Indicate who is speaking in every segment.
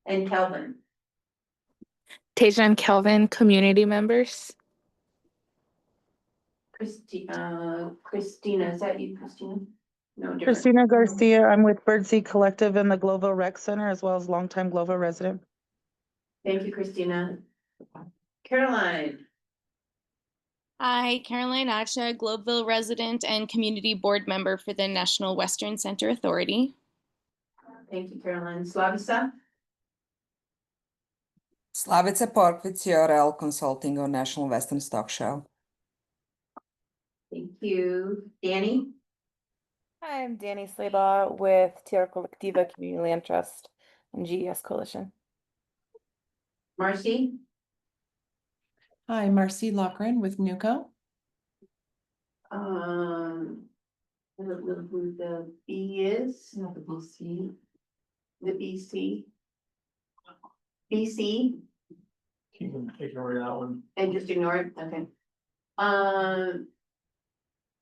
Speaker 1: And Kelvin.
Speaker 2: Tasia and Kelvin, community members.
Speaker 1: Christina, is that you, Christina? No, different.
Speaker 3: Christina Garcia, I'm with Birdseed Collective and the Global Rec Center, as well as longtime Global resident.
Speaker 1: Thank you, Christina. Caroline.
Speaker 4: Hi, Caroline Acha, Globeville resident and community board member for the National Western Center Authority.
Speaker 1: Thank you, Caroline. Slavica.
Speaker 5: Slavica Park with CRL Consulting on National Western Stock Show.
Speaker 1: Thank you. Danny.
Speaker 6: Hi, I'm Danny Slaybaugh with Tierra Colectiva Community Land Trust and GES Coalition.
Speaker 1: Marcy.
Speaker 7: Hi, Marcy Lochran with NUCO.
Speaker 1: I don't know who the B is. Not the BC. The BC. BC.
Speaker 8: You can ignore that one.
Speaker 1: And just ignore it, okay.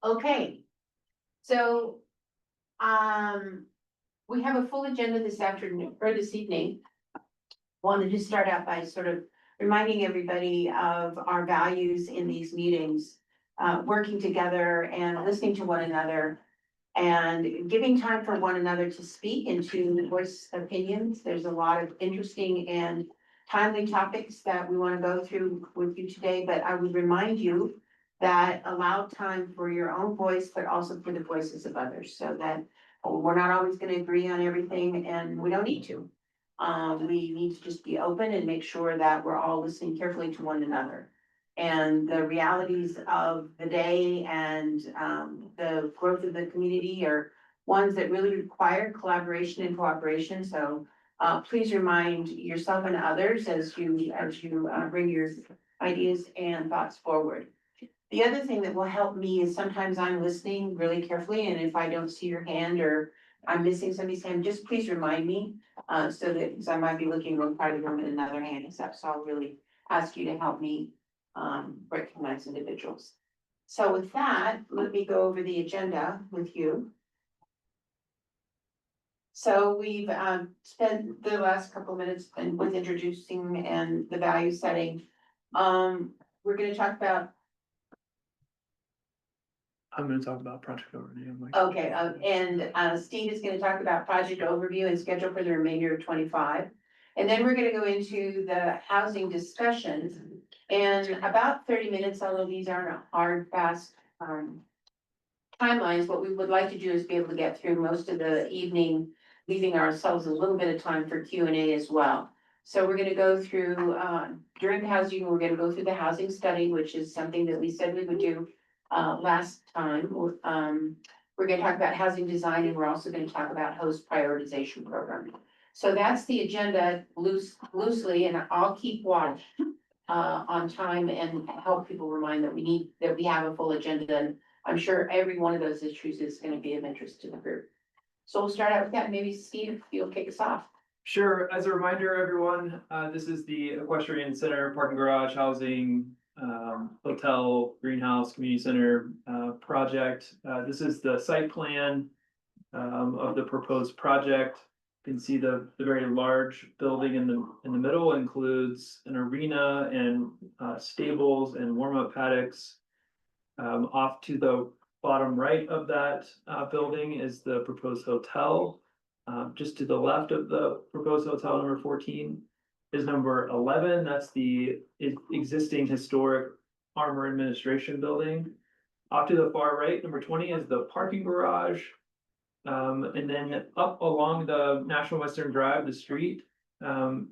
Speaker 1: Okay. So, we have a full agenda this afternoon, or this evening. Wanted to start out by sort of reminding everybody of our values in these meetings. Working together and listening to one another and giving time for one another to speak and to voice opinions. There's a lot of interesting and timely topics that we want to go through with you today, but I would remind you that allow time for your own voice, but also for the voices of others, so that we're not always going to agree on everything, and we don't need to. We need to just be open and make sure that we're all listening carefully to one another. And the realities of the day and the growth of the community are ones that really require collaboration and cooperation. So please remind yourself and others as you bring your ideas and thoughts forward. The other thing that will help me is sometimes I'm listening really carefully, and if I don't see your hand or I'm missing somebody's hand, just please remind me, so that, because I might be looking one part of the room and another hand is up. So I'll really ask you to help me recognize individuals. So with that, let me go over the agenda with you. So we've spent the last couple minutes with introducing and the value setting. We're going to talk about.
Speaker 8: I'm gonna talk about project overview.
Speaker 1: Okay, and Steve is gonna talk about project overview and schedule for the remainder of 25. And then we're gonna go into the housing discussions. And about 30 minutes, although these aren't hard, fast timelines, what we would like to do is be able to get through most of the evening, leaving ourselves a little bit of time for Q&A as well. So we're gonna go through, during the housing, we're gonna go through the housing study, which is something that we said we would do last time. We're gonna talk about housing design, and we're also gonna talk about host prioritization program. So that's the agenda loosely, and I'll keep watch on time and help people remind that we have a full agenda. And I'm sure every one of those issues is gonna be of interest to the group. So we'll start out with that. Maybe Steve, you'll kick us off.
Speaker 8: Sure, as a reminder, everyone, this is the Equestrian Center Parking Garage Housing Hotel Greenhouse Community Center project. This is the site plan of the proposed project. You can see the very large building in the middle includes an arena and stables and warm-up paddocks. Off to the bottom right of that building is the proposed hotel. Just to the left of the proposed hotel, number 14, is number 11. That's the existing historic Armor Administration building. Off to the far right, number 20, is the parking garage. And then up along the National Western Drive, the street,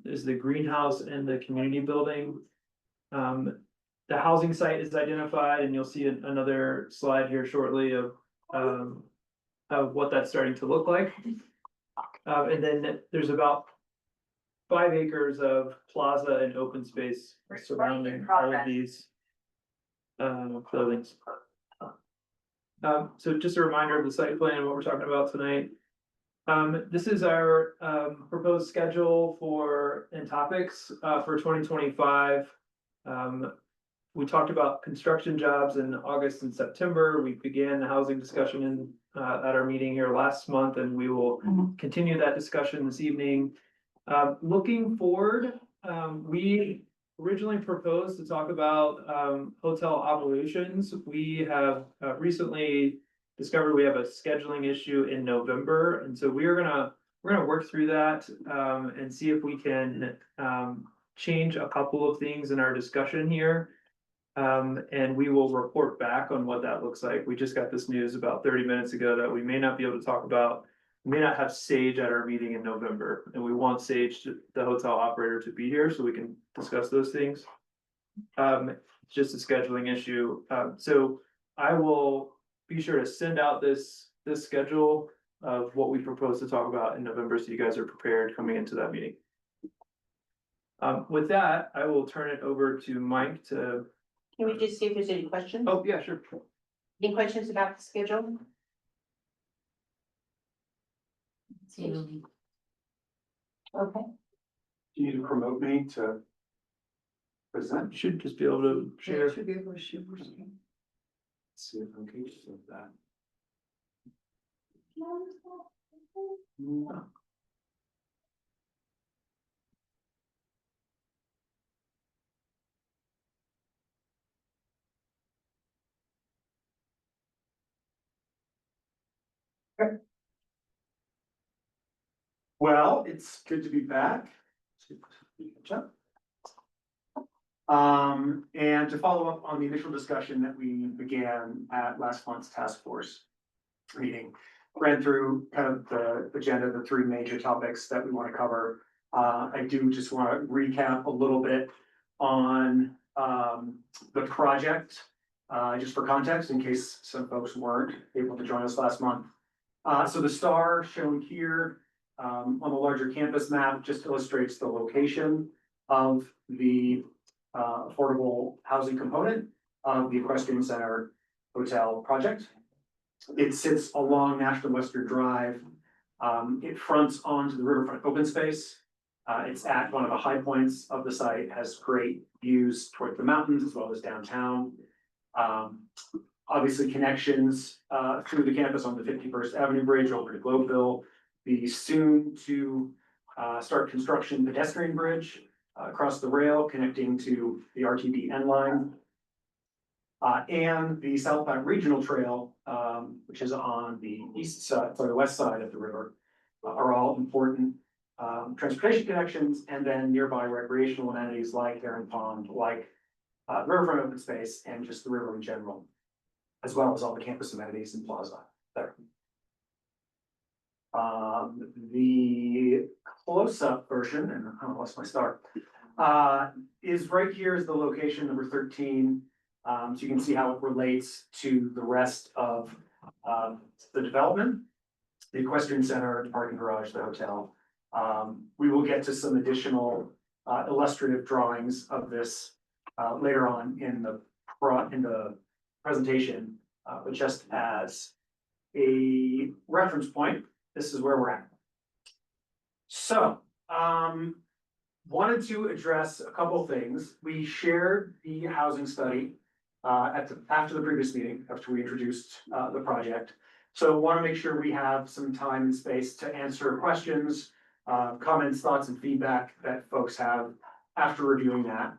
Speaker 8: is the greenhouse and the community building. The housing site is identified, and you'll see another slide here shortly of what that's starting to look like. And then there's about 5 acres of plaza and open space surrounding all of these buildings. So just a reminder of the site plan and what we're talking about tonight. This is our proposed schedule and topics for 2025. We talked about construction jobs in August and September. We began the housing discussion at our meeting here last month, and we will continue that discussion this evening. Looking forward, we originally proposed to talk about hotel operations. We have recently discovered we have a scheduling issue in November, and so we're gonna work through that and see if we can change a couple of things in our discussion here. And we will report back on what that looks like. We just got this news about 30 minutes ago that we may not be able to talk about. We may not have Sage at our meeting in November, and we want Sage, the hotel operator, to be here so we can discuss those things. It's just a scheduling issue. So I will be sure to send out this schedule of what we propose to talk about in November, so you guys are prepared coming into that meeting. With that, I will turn it over to Mike to.
Speaker 1: Can we just see if there's any questions?
Speaker 8: Oh, yeah, sure.
Speaker 1: Any questions about the schedule? Okay,
Speaker 9: Do you need to promote me to present?
Speaker 8: Should just be able to share.
Speaker 9: Should be able to share. Let's see if I'm capable of that. Well, it's good to be back. And to follow up on the initial discussion that we began at last month's task force meeting, ran through kind of the agenda, the three major topics that we want to cover. I do just want to recap a little bit on the project, just for context, in case some folks weren't able to join us last month. So the star shown here on the larger campus map just illustrates the location of the affordable housing component of the Equestrian Center Hotel project. It sits along National Western Drive. It fronts onto the riverfront open space. It's at one of the high points of the site, has great views toward the mountains as well as downtown. Obviously connections through the campus on the 51st Avenue Bridge over to Globeville. The soon to start construction pedestrian bridge across the rail connecting to the RTD N line. And the South Platte Regional Trail, which is on the east side, or the west side of the river, are all important transportation connections, and then nearby recreational amenities like Heron Pond, like riverfront open space, and just the river in general, as well as all the campus amenities and plaza there. The close-up version, and I lost my star, is right here is the location number 13. So you can see how it relates to the rest of the development, the Equestrian Center, the parking garage, the hotel. We will get to some additional illustrative drawings of this later on in the presentation, but just as a reference point, this is where we're at. So, wanted to address a couple of things. We shared the housing study after the previous meeting, after we introduced the project. So want to make sure we have some time and space to answer questions, comments, thoughts, and feedback that folks have after reviewing that.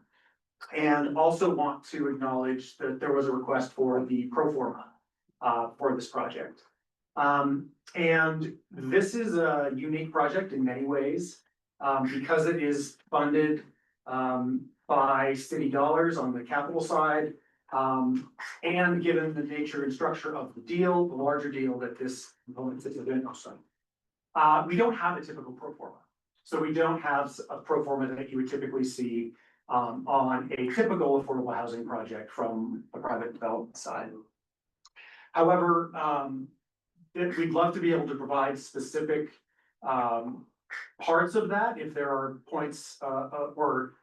Speaker 9: And also want to acknowledge that there was a request for the pro forma for this project. And this is a unique project in many ways, because it is funded by city dollars on the capital side. And given the nature and structure of the deal, the larger deal that this component sits within, we don't have a typical pro forma. So we don't have a pro forma that you would typically see on a typical affordable housing project from a private development side. However, we'd love to be able to provide specific parts of that if there are points or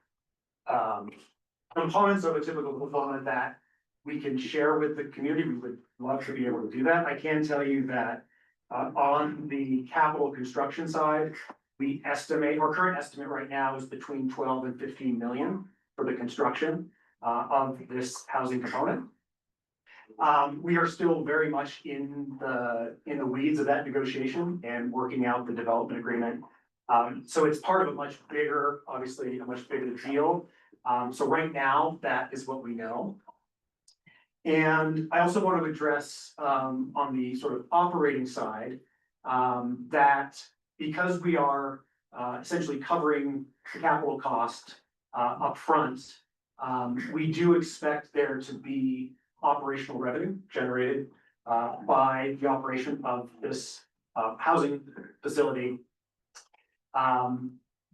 Speaker 9: components of a typical component that we can share with the community. We would love to be able to do that. I can tell you that on the capital construction side, we estimate, our current estimate right now is between 12 and 15 million for the construction of this housing component. We are still very much in the weeds of that negotiation and working out the development agreement So it's part of a much bigger, obviously, a much bigger deal. So right now, that is what we know. And I also want to address, on the sort of operating side, that because we are, essentially covering the capital cost, upfront, we do expect there to be operational revenue generated, by the operation of this, housing facility.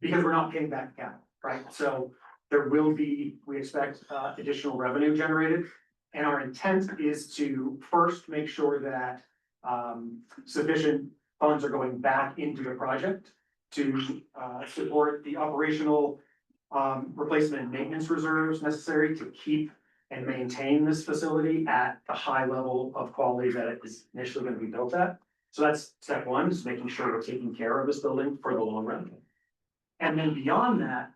Speaker 9: Because we're not paying back capital, right? So there will be, we expect, additional revenue generated. And our intent is to first make sure that, sufficient funds are going back into the project to, support the operational, replacement and maintenance reserves necessary to keep and maintain this facility at the high level of quality that it is initially gonna be built at. So that's step one, is making sure we're taking care of this building for the long run. And then beyond that,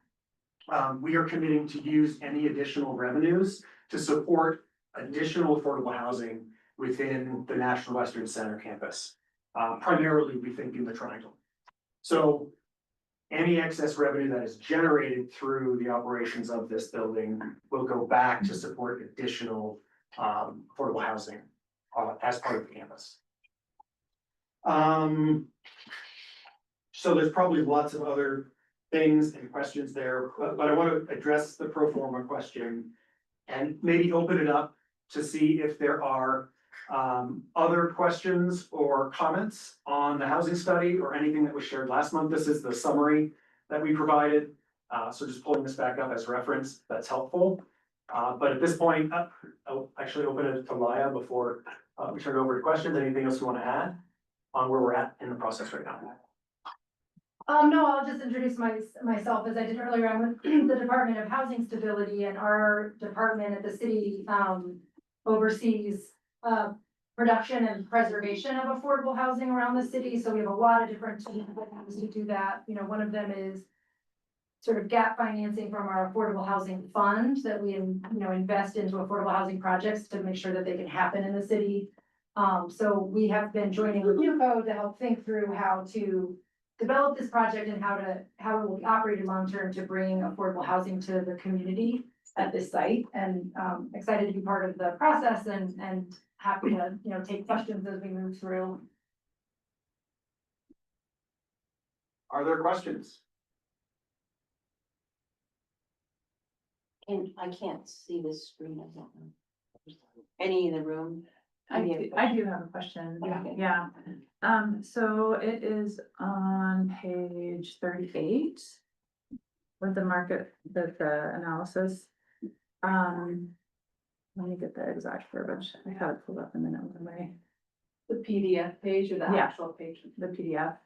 Speaker 9: we are committing to use any additional revenues to support additional affordable housing within the National Western Center campus. Primarily, we think in the triangle. So any excess revenue that is generated through the operations of this building will go back to support additional, affordable housing, as part of the campus. So there's probably lots of other things and questions there, but I want to address the pro forma question and maybe open it up to see if there are other questions or comments on the housing study or anything that was shared last month. This is the summary that we provided. So just pulling this back up as reference, that's helpful. But at this point, I'll actually open it to Laya before we turn it over to questions. Anything else you want to add on where we're at in the process right now?
Speaker 10: No, I'll just introduce myself as I did earlier. I'm with the Department of Housing Stability, and our department at the city oversees production and preservation of affordable housing around the city. So we have a lot of different tools to do that. You know, one of them is sort of gap financing from our affordable housing fund that we, invest into affordable housing projects to make sure that they can happen in the city. So we have been joining with NewCo to help think through how to develop this project and how it will be operated long-term to bring affordable housing to the community at this site. And excited to be part of the process and happy to, take questions as we move through.
Speaker 9: Are there questions?
Speaker 1: And I can't see this screen, I don't know. Any in the room?
Speaker 11: I do have a question.
Speaker 1: Okay.
Speaker 11: Yeah. So it is on page 38 with the market, the analysis. Let me get the exact verbiage. I have it pulled up a minute with my.
Speaker 10: The PDF page or the
Speaker 11: Yeah.
Speaker 10: actual page?
Speaker 11: The PDF.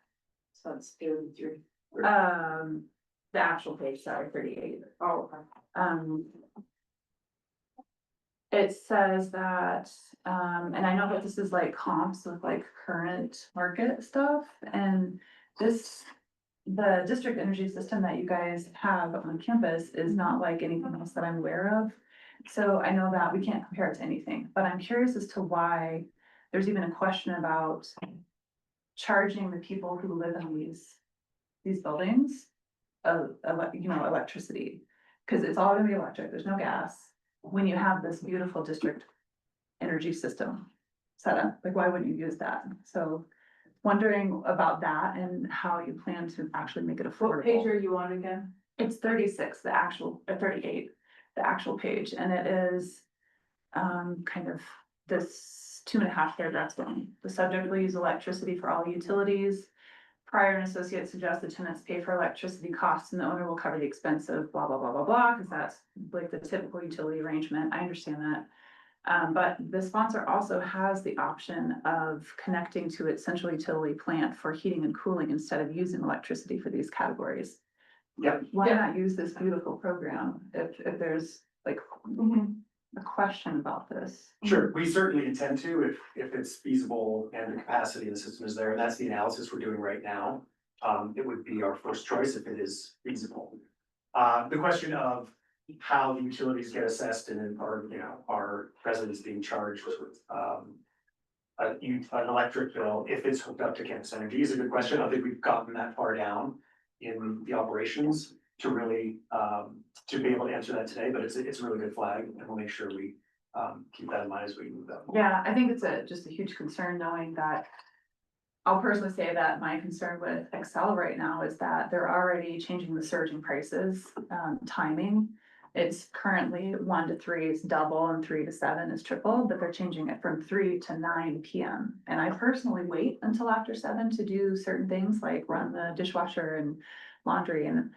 Speaker 10: So it's 33.
Speaker 11: The actual page, sorry, 38.
Speaker 10: Oh, okay.
Speaker 11: It says that, and I know that this is like comps with like current market stuff, and the district energy system that you guys have on campus is not like anything else that I'm aware of. So I know that we can't compare it to anything, but I'm curious as to why there's even a question about charging the people who live in these buildings electricity, because it's all gonna be electric, there's no gas. When you have this beautiful district energy system set up, like why wouldn't you use that? So wondering about that and how you plan to actually make it affordable.
Speaker 10: What page are you on again?
Speaker 11: It's 36, the actual, 38, the actual page, and it is kind of this 2.5 paragraphs long. The subject will use electricity for all utilities. Prior and associates suggest the tenants pay for electricity costs and the owner will cover the expense of blah, blah, blah, blah, blah, because that's like the typical utility arrangement. I understand that. But the sponsor also has the option of connecting to its central utility plant for heating and cooling instead of using electricity for these categories.
Speaker 9: Yep.
Speaker 11: Why not use this beautiful program if there's like a question about this?
Speaker 9: Sure, we certainly intend to, if it's feasible and the capacity of the system is there, and that's the analysis we're doing right now. It would be our first choice if it is feasible. The question of how the utilities get assessed and are residents being charged with an electric bill if it's hooked up to campus energy is a good question. I don't think we've gotten that far down. in the operations to really, to be able to answer that today, but it's a really good flag, and we'll make sure we, keep that in mind as we move that. forward.
Speaker 11: Yeah, I think it's just a huge concern knowing that. I'll personally say that my concern with Excel right now is that they're already changing the surge in prices, timing. It's currently 1 to 3 is double and 3 to 7 is triple, but they're changing it from 3 to 9 PM. And I personally wait until after 7 to do certain things like run the dishwasher and laundry, and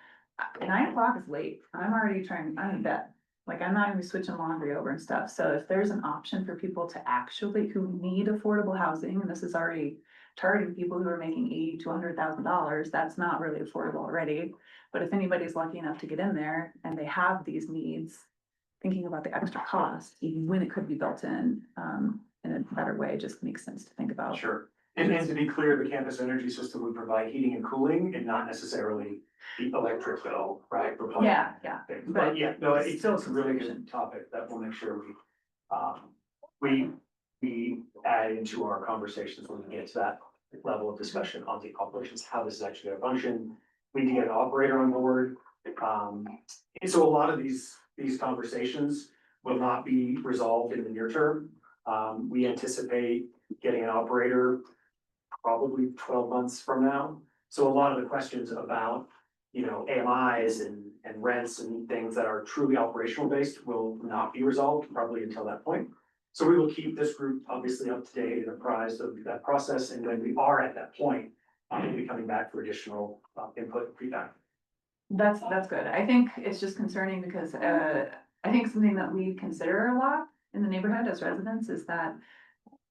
Speaker 11: 9 o'clock is late. I'm already I'm in bed. Like, I'm not even switching laundry over and stuff. So if there's an option for people to actually, who need affordable housing, and this is already targeting people who are making $80,000 to $100,000, that's not really affordable already. But if anybody's lucky enough to get in there and they have these needs, thinking about the extra cost, even when it could be built in a better way, just makes sense to think about.
Speaker 9: Sure, and to be clear, the campus energy system would provide heating and cooling and not necessarily the electric bill, right? for public
Speaker 11: Yeah, yeah.
Speaker 9: things. But yeah, no, it's still a really good topic that we'll make sure we add into our conversations when we get to that level of discussion on the operations, how this is actually gonna function. We need to get an operator on board. And so a lot of these conversations will not be resolved in the near term. We anticipate getting an operator probably 12 months from now. So a lot of the questions about, AMIs and rents and things that are truly operational based will not be resolved probably until that point. So we will keep this group obviously up to date and apprised of that process, and when we are at that point, we'll be coming back for additional input and feedback.
Speaker 11: That's good. I think it's just concerning because I think something that we consider a lot in the neighborhood as residents is that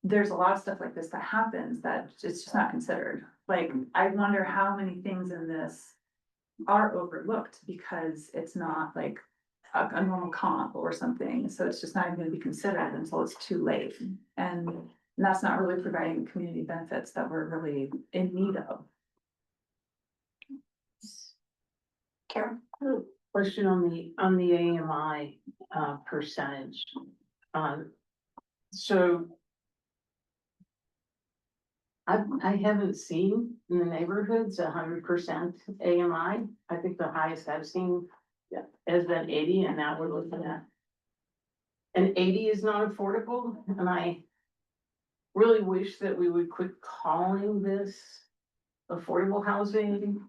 Speaker 11: there's a lot of stuff like this that happens that it's just not considered. Like, I wonder how many things in this are overlooked because it's not like a normal comp or something. So it's just not even gonna be considered until it's too late. And that's not really providing the community benefits that we're really in need of.
Speaker 1: Karen?
Speaker 12: Question on the AMI percentage. So I haven't seen in the neighborhoods 100% AMI. I think the highest I've seen has been 80, and now we're looking at. And 80 is not affordable, and I really wish that we would quit calling this affordable housing.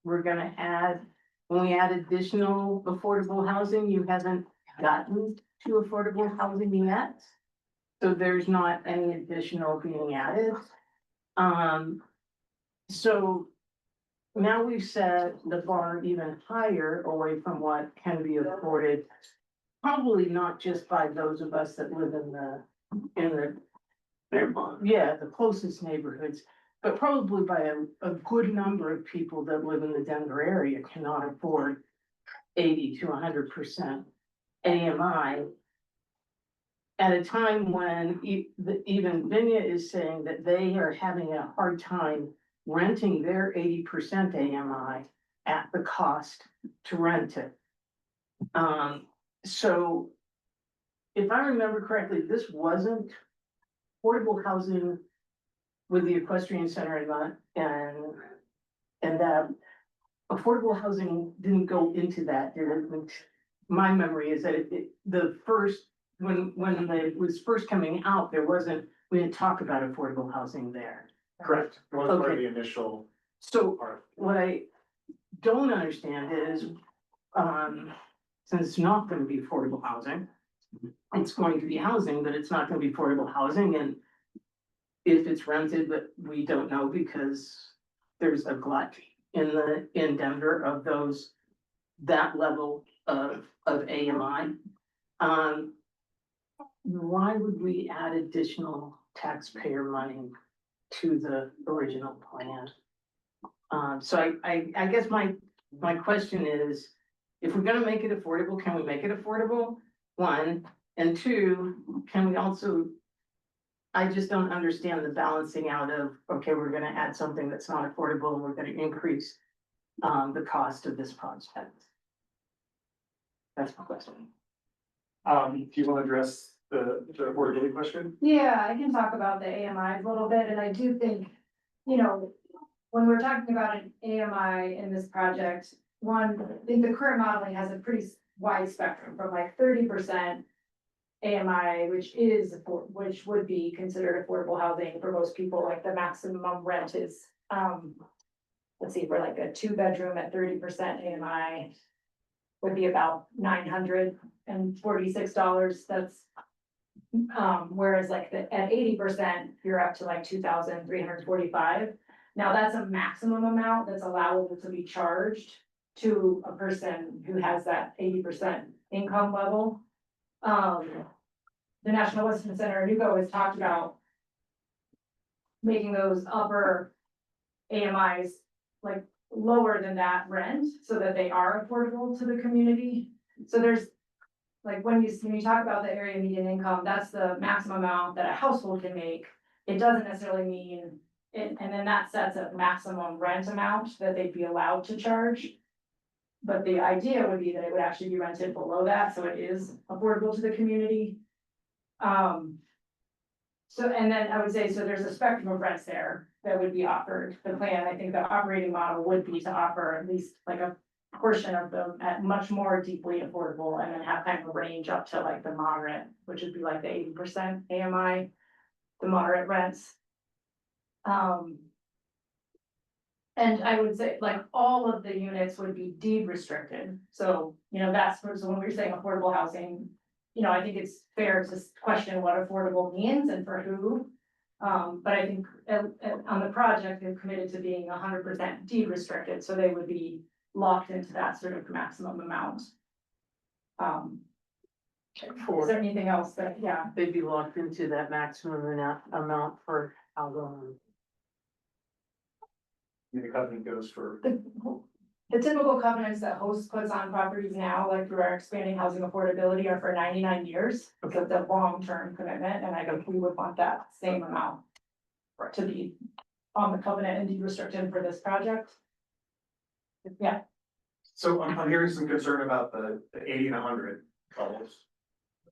Speaker 12: We're gonna add, when we add additional affordable housing, you haven't gotten to affordable housing yet. So there's not any additional being added. So now we've set the bar even higher away from what can be afforded. Probably not just by those of us that live in the closest neighborhoods, but probably by a good number of people that live in the Denver area cannot afford 80 to 100% AMI. At a time when even Vinya is saying that they are having a hard time renting their 80% AMI at the cost to rent it. So if I remember correctly, this wasn't affordable housing with the Equestrian Center and that affordable housing didn't go into that. My memory is that the first, when it was first coming out, we didn't talk about affordable housing there.
Speaker 9: Correct. It was part of
Speaker 12: Okay.
Speaker 9: the initial
Speaker 12: So
Speaker 9: part.
Speaker 12: what I don't understand is, since it's not gonna be affordable housing, it's going to be housing, but it's not gonna be affordable housing, and if it's rented, but we don't know because there's a glut in Denver of that level of AMI. Why would we add additional taxpayer money to the original plan? So I guess my question is, if we're gonna make it affordable, can we make it affordable? One, and two, can we also, I just don't understand the balancing out of, okay, we're gonna add something that's not affordable and we're gonna increase the cost of this project. That's my question.
Speaker 9: Do you want to address the affordability question?
Speaker 10: Yeah, I can talk about the AMI a little bit, and I do think, when we're talking about an AMI in this project, one, I think the current modeling has a pretty wide spectrum from like 30% AMI, which would be considered affordable housing for most people, like the maximum rent is, let's see, for like a 2-bedroom at 30% AMI would be about $946. That's, whereas like at 80%, you're up to like 2,345. Now that's a maximum amount that's allowable to be charged to a person who has that 80% income level. The National Western Center, NUCO has talked about making those upper AMIs like lower than that rent so that they are affordable to the community. So there's like when you talk about the area median income, that's the maximum amount that a household can make. It doesn't necessarily mean it, and then that sets a maximum rent amount that they'd be allowed to charge. But the idea would be that it would actually be rented below that, so it is affordable to the community. So, and then I would say, so there's a spectrum of rents there that would be offered. The plan, I think the operating model would be to offer at least like a portion of them at much more deeply affordable, and then have kind of a range up to like the moderate, which would be like the 80% AMI, the moderate rents. And I would say like all of the units would be deed restricted. So, so when we're saying affordable housing, I think it's fair to question what affordable means and for who. But I think on the project, they're committed to being 100% deed restricted, so they would be locked into that sort of maximum amount. Is there anything else that, yeah?
Speaker 12: They'd be locked into that maximum amount for how long?
Speaker 9: The covenant goes for.
Speaker 10: The typical covenants that host puts on properties now, like through our expanding housing affordability, are for 99 years. So it's a long-term commitment, and I think we would want that same amount to be on the covenant and deed restricted for this project. Yeah.
Speaker 9: So I'm hearing some concern about the 80 and 100 levels.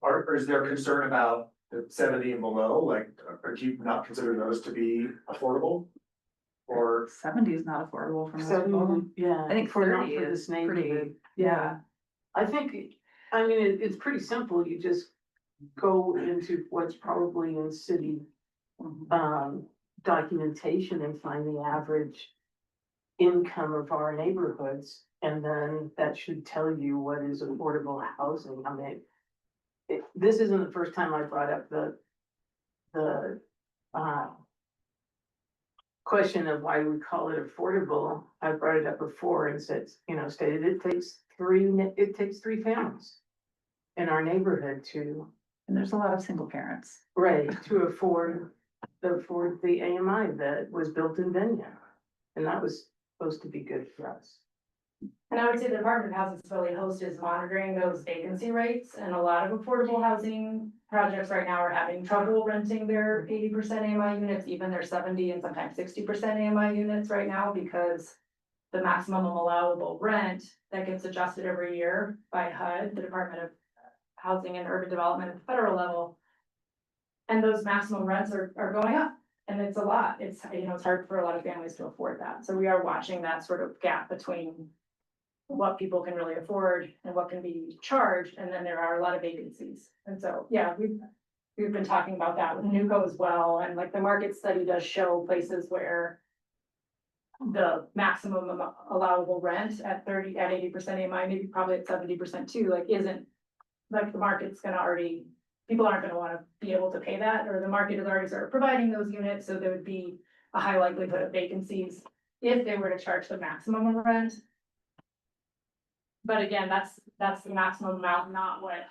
Speaker 9: Or is there concern about the 70 and below? Like, or do you not consider those to be affordable? Or
Speaker 11: 70 is not affordable for most people.
Speaker 12: 70, yeah.
Speaker 11: I think
Speaker 12: for not
Speaker 11: 30
Speaker 12: for
Speaker 11: is
Speaker 12: this neighborhood.
Speaker 11: pretty, yeah.
Speaker 12: I think, it's pretty simple. You just go into what's probably in city documentation and find the average income of our neighborhoods. And then that should tell you what is affordable housing. This isn't the first time I brought up the question of why we call it affordable. I brought it up before and said, stated it takes three families in our neighborhood
Speaker 11: And there's a lot of single parents.
Speaker 12: to afford the AMI that was built in Venya. And that was supposed to be good for us.
Speaker 10: And I would say the Department of Housing Stability Host is monitoring those vacancy rates, and a lot of affordable housing projects right now are having trouble renting their 80% AMI units, even their 70 and sometimes 60% AMI units right now, because the maximum allowable rent that gets adjusted every year by HUD, the Department of Housing and Urban Development at the federal level. And those maximum rents are going up, and it's a lot. It's hard for a lot of families to afford that. So we are watching that sort of gap between what people can really afford and what can be charged, and then there are a lot of vacancies. And so, yeah, we've been talking about that with NUCO as well, and like the market study does show places where the maximum allowable rent at 80% AMI, maybe probably at 70% too, like isn't, like the market's gonna already, people aren't gonna wanna be able to pay that, or the market is already sort of providing those units, so there would be a high likelihood of vacancies if they were to charge the maximum rent. But again, that's the maximum amount, not what,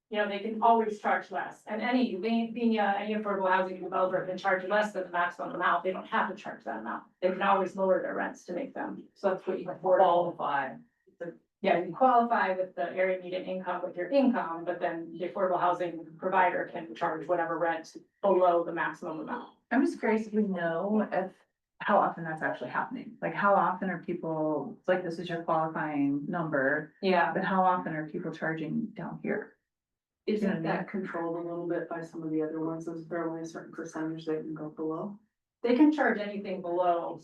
Speaker 10: they can always charge less. And any affordable housing developer can charge less than the maximum amount. They don't have to charge that amount. They can always lower their rents to make them. So that's what you can qualify. Yeah, you qualify with the area median income with your income, but then the affordable housing provider can charge whatever rent below the maximum amount.
Speaker 11: I'm just curious if we know how often that's actually happening. Like how often are people, it's like this is your qualifying number,
Speaker 10: Yeah.
Speaker 11: but how often are people charging down here?
Speaker 12: Isn't that controlled a little bit by some of the other ones? Is there only a certain percentage they can go below?
Speaker 10: They can charge anything below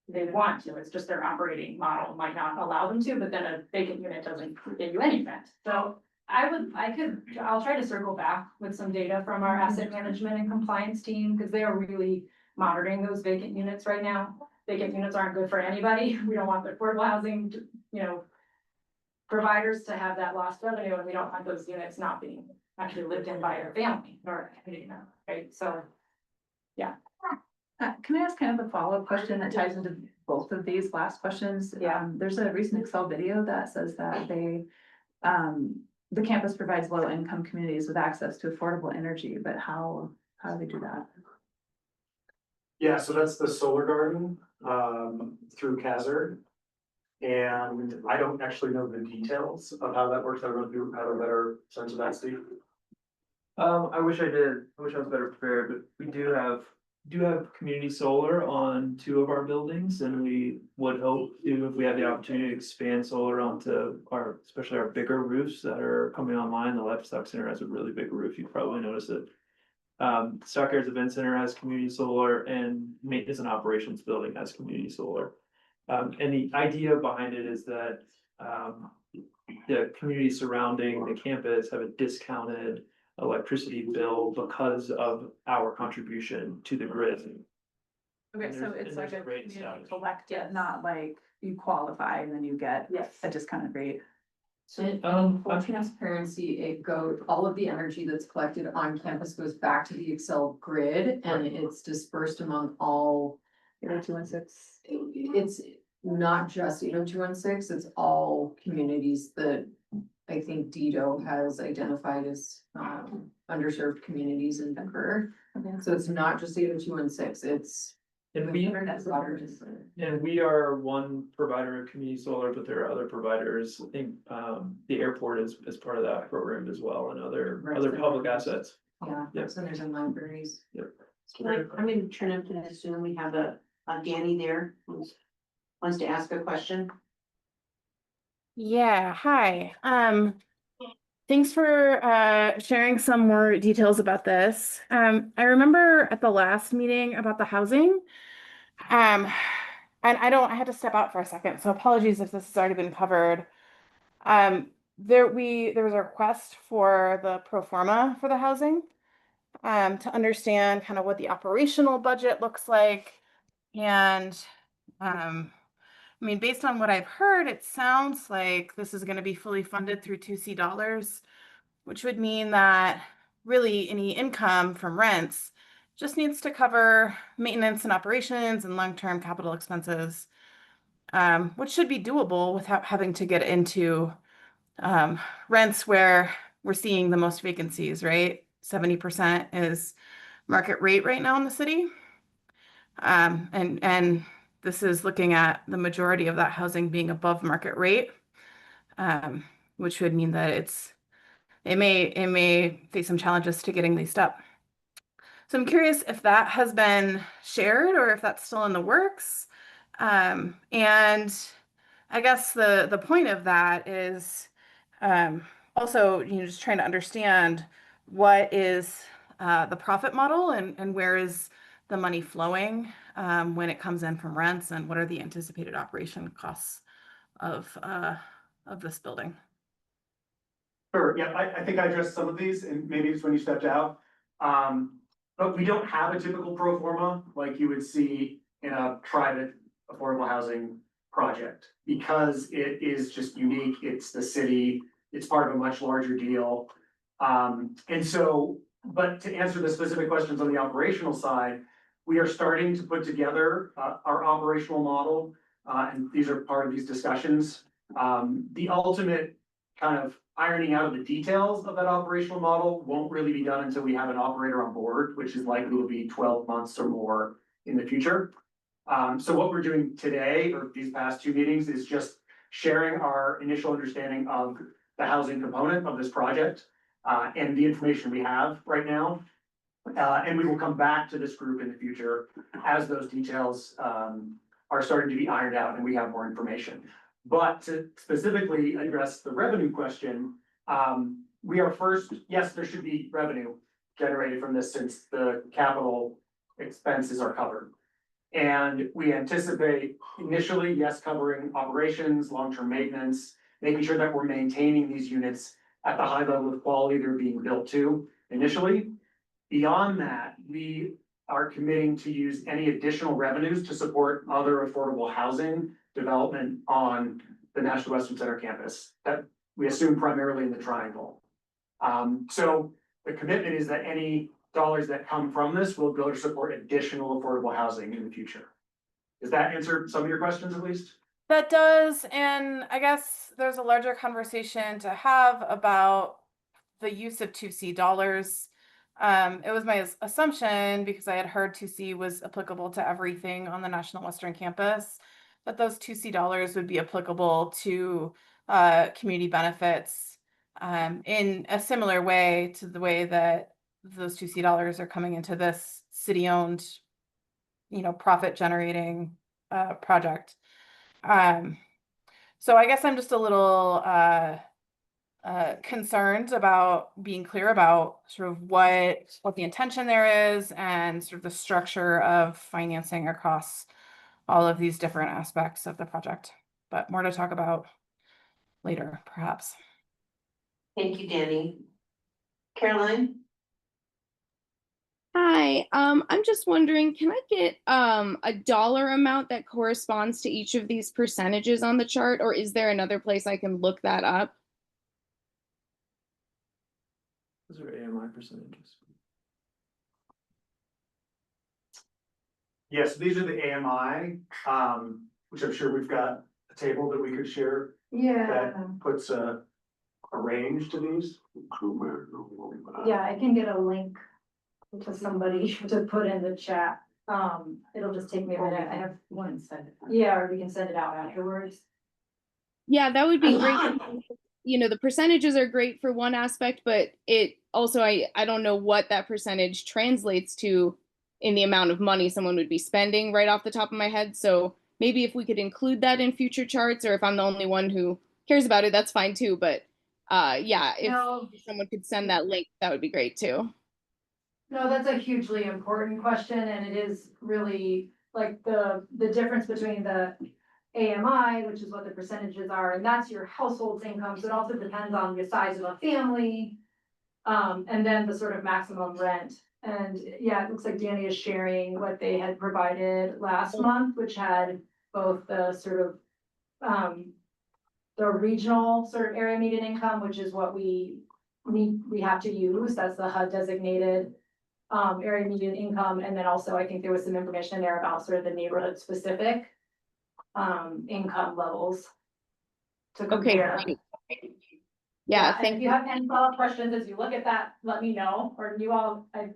Speaker 10: they want to, it's just their operating model might not allow them to, but then a vacant unit doesn't get you any rent. So I'll try to circle back with some data from our asset management and compliance team, because they are really monitoring those vacant units right now. Vacant units aren't good for anybody. We don't want the affordable housing, providers to have that lost revenue, and we don't want those units not being actually lived in by their family, or, right? So,
Speaker 11: Can I ask kind of a follow-up question that ties into both of these last questions?
Speaker 10: Yeah.
Speaker 11: There's a recent Excel video that says that the campus provides low-income communities with access to affordable energy, but how do they do that?
Speaker 9: Yeah, so that's the solar garden, through Kaiser. And I don't actually know the details of how that works. I don't know if you have a better sense of that, Steve.
Speaker 8: I wish I did. I wish I was better prepared, but we do have community solar on 2 of our buildings, and we would hope to, if we have the opportunity, to expand solar onto especially our bigger roofs that are coming online. The Livestock Center has a really big roof. You've probably noticed it. Stockyards Event Center has community solar, and Maintenance and Operations Building has community solar. And the idea behind it is that the communities surrounding the campus have a discounted electricity bill because of our contribution to the grid.
Speaker 11: Okay,
Speaker 8: And
Speaker 11: so
Speaker 8: there's-
Speaker 11: it's
Speaker 8: and
Speaker 11: like a
Speaker 8: there's rates
Speaker 11: community
Speaker 8: down.
Speaker 11: collective, not like you qualify and then you get a discounted rate.
Speaker 12: So full transparency, all of the energy that's collected on campus goes back to the Excel grid, and it's dispersed among all.
Speaker 11: 216.
Speaker 12: It's not just 80216, it's all communities that I think Dido has identified as underserved communities in Denver.
Speaker 11: Okay.
Speaker 12: So it's not just 80216, it's.
Speaker 8: And we,
Speaker 12: broader.
Speaker 8: and we are one provider of community solar, but there are other providers. I think the airport is part of that program as well, and other public assets.
Speaker 12: Yeah,
Speaker 8: Yeah.
Speaker 12: centers and libraries.
Speaker 8: Yep.
Speaker 1: I'm gonna turn up to this Zoom. We have Danny there who wants to ask a question.
Speaker 13: Yeah, hi. Thanks for sharing some more details about this. I remember at the last meeting about the housing. And I had to step out for a second, so apologies if this has already been covered. There was a request for the pro forma for the housing, to understand kind of what the operational budget looks like. And I mean, based on what I've heard, it sounds like this is going to be fully funded through 2C dollars, which would mean that really any income from rents just needs to cover maintenance and operations and long-term capital expenses, which should be doable without having to get into rents where we're seeing the most vacancies, right? 70% is market rate right now in the city. And this is looking at the majority of that housing being above market rate, which would mean that it may face some challenges to getting leased up. So I'm curious if that has been shared or if that's still in the works. And I guess the point of that is also just trying to understand what is the profit model and where is the money flowing when it comes in from rents, and what are the anticipated operation costs of this building?
Speaker 9: Sure, yeah, I think I addressed some of these, and maybe it's when you stepped out. But we don't have a typical pro forma like you would see in a private affordable housing project, because it is just unique. It's the city, it's part of a much larger deal. And so, but to answer the specific questions on the operational side, we are starting to put together our operational model, and these are part of these discussions. The ultimate kind of ironing out of the details of that operational model won't really be done until we have an operator on board, which is likely to be 12 months or more in the future. So what we're doing today, or these past 2 meetings, is just sharing our initial understanding of the housing component of this project, and the information we have right now. And we will come back to this group in the future as those details are starting to be ironed out and we have more information. But to specifically address the revenue question, we are first, yes, there should be revenue generated from this since the capital expenses are covered. And we anticipate initially, yes, covering operations, long-term maintenance, making sure that we're maintaining these units at the high level of quality they're being built to initially. Beyond that, we are committing to use any additional revenues to support other affordable housing development on the National Western Center campus that we assume primarily in the triangle. So the commitment is that any dollars that come from this will go to support additional affordable housing in the future. Does that answer some of your questions at least?
Speaker 13: That does, and I guess there's a larger conversation to have about the use of 2C dollars. It was my assumption, because I had heard 2C was applicable to everything on the National Western campus, that those 2C dollars would be applicable to community benefits in a similar way to the way that those 2C dollars are coming into this city-owned, profit generating project. So I guess I'm just a little concerned about being clear about sort of what the intention there is and sort of the structure of financing across all of these different aspects of the project. But more to talk about later, perhaps.
Speaker 1: Thank you, Danny. Caroline?
Speaker 4: Hi, I'm just wondering, can I get a dollar amount that corresponds to each of these percentages on the chart, or is there another place I can look that up?
Speaker 8: Those are AMI percentages.
Speaker 9: Yes, these are the AMI, which I'm sure we've got a table that we could share
Speaker 10: Yeah,
Speaker 9: that puts a range to these.
Speaker 10: yeah, I can get a link to somebody to put in the chat. It'll just take me a minute. I have one send it. Yeah, or we can send it out afterwards.
Speaker 4: Yeah, that would be great. The percentages are great for one aspect, but it also, I don't know what that percentage translates to in the amount of money someone would be spending right off the top of my head. So maybe if we could include that in future charts, or if I'm the only one who cares about it, that's fine too. But yeah, if someone could send that link, that would be great too.
Speaker 10: No, that's a hugely important question, and it is really like the difference between the AMI, which is what the percentages are, and that's your household's income, so it also depends on the size of a family. And then the sort of maximum rent. And yeah, it looks like Danny is sharing what they had provided last month, which had both the sort of the regional sort of area median income, which is what we have to use. That's the HUD designated area median income. And then also I think there was some information in there about sort of the neighborhood specific income levels to compare.
Speaker 4: Okay. Yeah,
Speaker 10: and if you have any follow-up questions as you look at that, let me know, or you all, I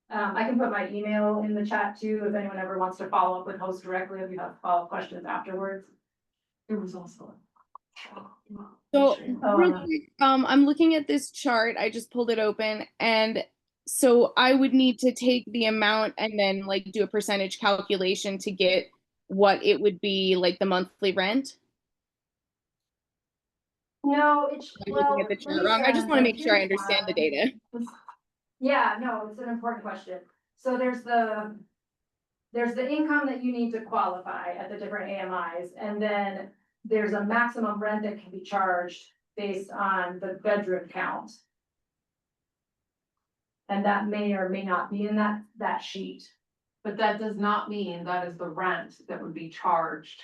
Speaker 10: can put my email in the chat too, if anyone ever wants to follow up with host directly, if you have follow-up questions afterwards. There was also.
Speaker 4: So real quick, I'm looking at this chart, I just pulled it open, and so I would need to take the amount and then like do a percentage calculation to get what it would be like the monthly rent.
Speaker 10: No, it's
Speaker 4: Looking at the chart wrong. I just want to make sure I understand the data.
Speaker 10: Yeah, no, it's an important question. So there's the income that you need to qualify at the different AMIs, and then there's a maximum rent that can be charged based on the bedroom count. And that may or may not be in that sheet.
Speaker 12: But that does not mean that is the rent that would be charged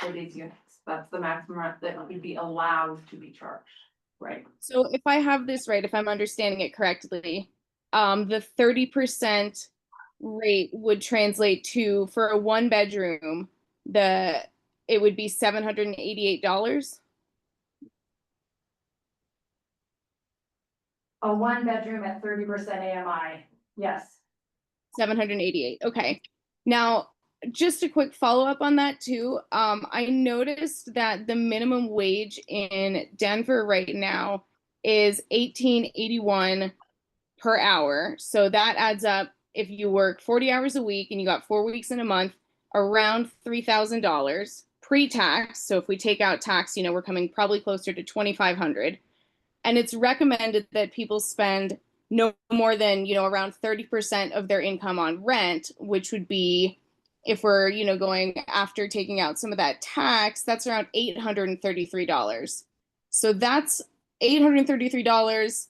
Speaker 12: for these units. That's the maximum rent that would be allowed to be charged, right?
Speaker 4: So if I have this right, if I'm understanding it correctly, the 30% rate would translate to, for a 1-bedroom, it would be $788.
Speaker 10: A 1-bedroom at 30% AMI, yes.
Speaker 4: 788. Okay. Now, just a quick follow-up on that too. I noticed that the minimum wage in Denver right now is $18.81 per hour. So that adds up, if you work 40 hours a week and you got 4 weeks in a month, around $3,000 pre-tax. So if we take out tax, we're coming probably closer to $2,500. And it's recommended that people spend no more than, around 30% of their income on rent, which would be, if we're, going after taking out some of that tax, that's around $833. So that's $833,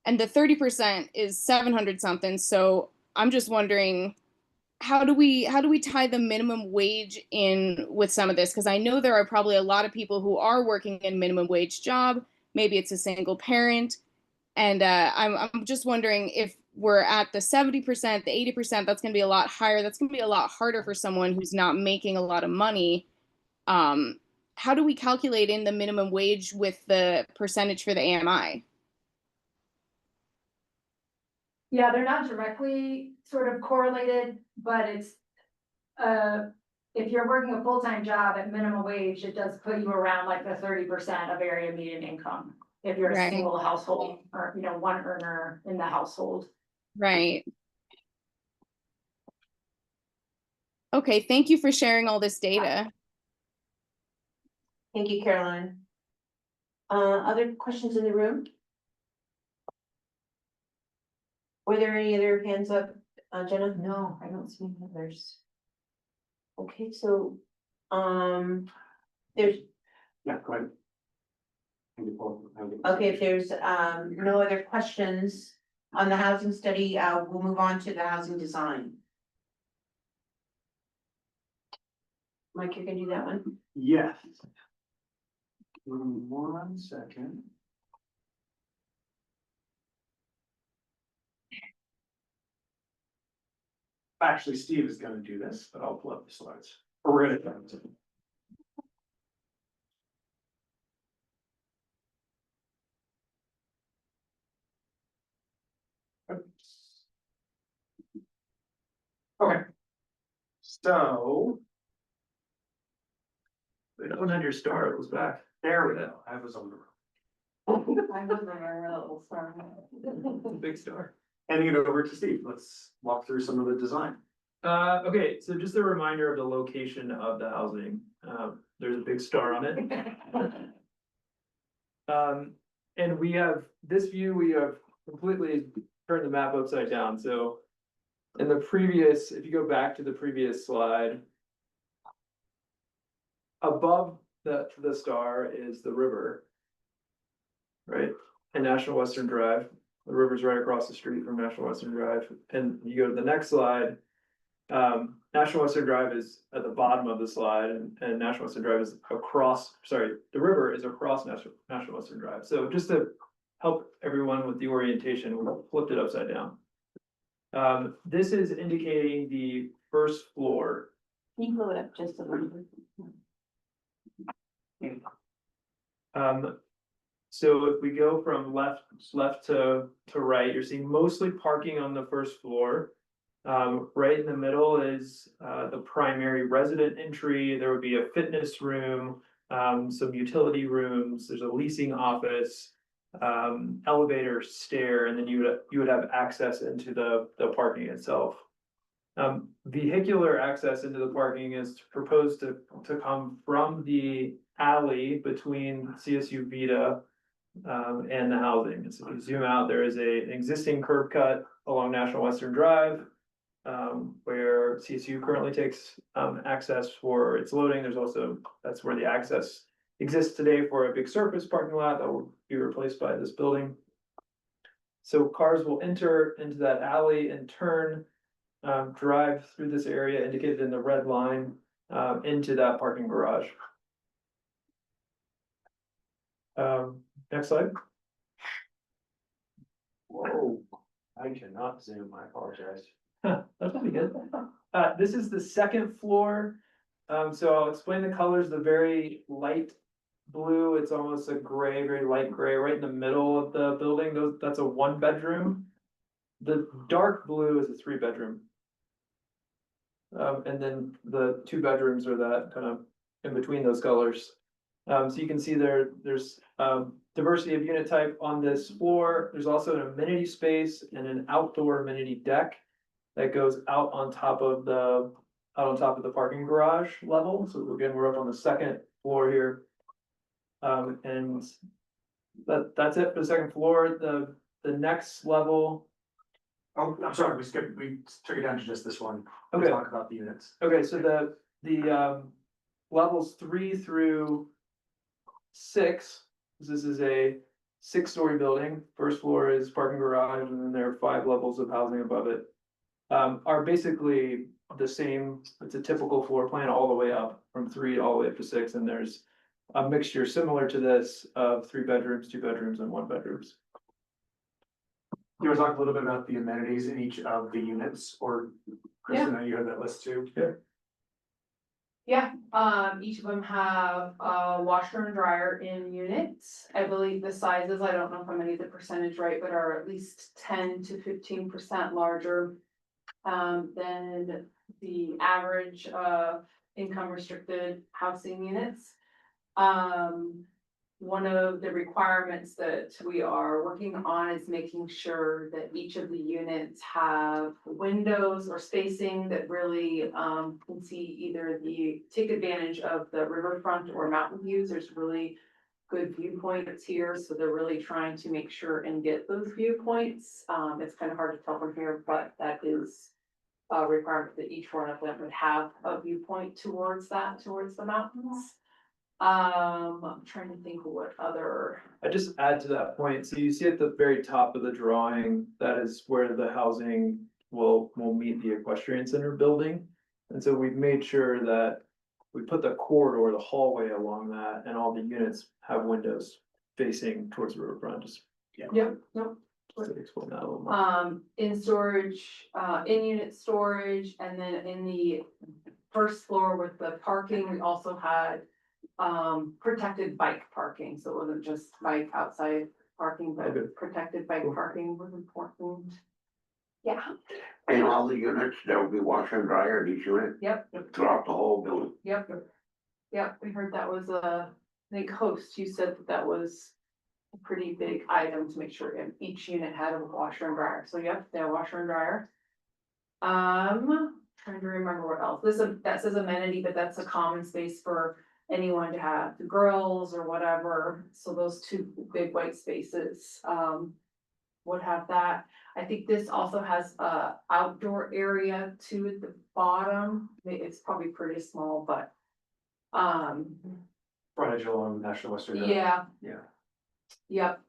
Speaker 4: and the 30% is 700 something. So I'm just wondering, how do we tie the minimum wage in with some of this? Because I know there are probably a lot of people who are working in minimum wage job. Maybe it's a single parent. And I'm just wondering, if we're at the 70%, the 80%, that's going to be a lot higher. That's going to be a lot harder for someone who's not making a lot of money. How do we calculate in the minimum wage with the percentage for the AMI?
Speaker 10: Yeah, they're not directly sort of correlated, but it's, if you're working a full-time job at minimum wage, it does put you around like the 30% of area median income. If you're a
Speaker 4: Right.
Speaker 10: single household or, one earner in the household.
Speaker 4: Right. Okay, thank you for sharing all this data.
Speaker 1: Thank you, Caroline. Other questions in the room? Were there any other hands up, Jenna?
Speaker 12: No, I don't see any others.
Speaker 1: Okay, so, there's,
Speaker 9: Yeah, go ahead.
Speaker 1: okay, if there's, no other questions on the housing study, we'll move on to the housing design. Mike, you can do that one?
Speaker 9: Yes. Give me 1 second. Actually, Steve is gonna do this, but I'll pull up the slides. Or we're gonna. Okay. So.
Speaker 8: They don't have your star, it was back.
Speaker 9: There we go. I was on the road.
Speaker 12: I was on a roll, sorry.
Speaker 8: Big star.
Speaker 9: Handing it over to Steve. Let's walk through some of the design.
Speaker 8: Okay, so just a reminder of the location of the housing. There's a big star on it. And we have this view, we have completely turned the map upside down. So in the previous, if you go back to the previous slide, above the star is the river, right? And National Western Drive. The river's right across the street from National Western Drive. And you go to the next slide. National Western Drive is at the bottom of the slide, and National Western Drive is across, sorry, the river is across National Western Drive. So just to help everyone with the orientation, we flipped it upside down. This is indicating the first floor.
Speaker 12: Can you blow it up just a little bit?
Speaker 8: So if we go from left to right, you're seeing mostly parking on the first floor. Right in the middle is the primary resident entry. There would be a fitness room, some utility rooms, there's a leasing office, elevator, stair, and then you would have access into the parking itself. Vehicular access into the parking is proposed to come from the alley between CSU Vita and the housing. So if you zoom out, there is an existing curb cut along National Western Drive, where CSU currently takes access for its loading. There's also, that's where the access exists today for a big surface parking lot that will be replaced by this building. So cars will enter into that alley and turn, drive through this area indicated in the red line, into that parking garage. Next slide.
Speaker 9: Whoa, I cannot zoom, I apologize.
Speaker 8: That's pretty good. This is the second floor. So I'll explain the colors. The very light blue, it's almost a gray, very light gray, right in the middle of the building. That's a 1-bedroom. The dark blue is a 3-bedroom. And then the 2 bedrooms are that kind of in between those colors. So you can see there's diversity of unit type on this floor. There's also an amenity space and an outdoor amenity deck that goes out on top of the parking garage level. So again, we're up on the second floor here. And that's it for the second floor. the next level.
Speaker 9: Oh, I'm sorry, we took it down to just this one. We'll
Speaker 8: Okay.
Speaker 9: talk about the units.
Speaker 8: Okay, so the levels 3 through 6, this is a 6-story building. First floor is parking garage, and then there are 5 levels of housing above it. Are basically the same. It's a typical floor plan all the way up from 3 all the way up to 6, and there's a mixture similar to this of 3 bedrooms, 2 bedrooms, and 1 bedrooms.
Speaker 9: You want to talk a little bit about the amenities in each of the units, or Kristen, you have that list too?
Speaker 11: Yeah, each of them have a washer and dryer in units. I believe the sizes, I don't know if I'm gonna get the percentage right, but are at least 10 to 15% larger than the average income restricted housing units. One of the requirements that we are working on is making sure that each of the units have windows or spacing that really can see either take advantage of the riverfront or mountain views. There's really good viewpoints here, so they're really trying to make sure and get those viewpoints. It's kind of hard to tell from here, but that is a requirement that each one of them would have a viewpoint towards the mountains. I'm trying to think of what other.
Speaker 8: I just add to that point, so you see at the very top of the drawing, that is where the housing will meet the Equestrian Center building. And so we've made sure that we put the corridor, the hallway along that, and all the units have windows facing towards the riverfront. Just
Speaker 11: Yep, nope.
Speaker 8: to explain that a little more.
Speaker 11: In storage, in unit storage, and then in the first floor with the parking, we also had protected bike parking, so it wasn't just bike outside parking, but
Speaker 8: Okay.
Speaker 11: protected bike parking was important. Yeah,
Speaker 14: And all the units, there will be washer and dryer in each unit
Speaker 11: yep,
Speaker 14: throughout the whole building.
Speaker 11: yep. Yep, we heard that was I think host, you said that was a pretty big item to make sure each unit had a washer and dryer, so yep, they have washer and dryer. Trying to remember what else, that says amenity, but that's a common space for anyone to have the grills or whatever, so those 2 big white spaces, would have that. I think this also has a outdoor area too at the bottom, it's probably pretty small, but.
Speaker 9: Frontage along National Western. Drive.
Speaker 11: Yeah.
Speaker 9: Yeah.
Speaker 11: Yep,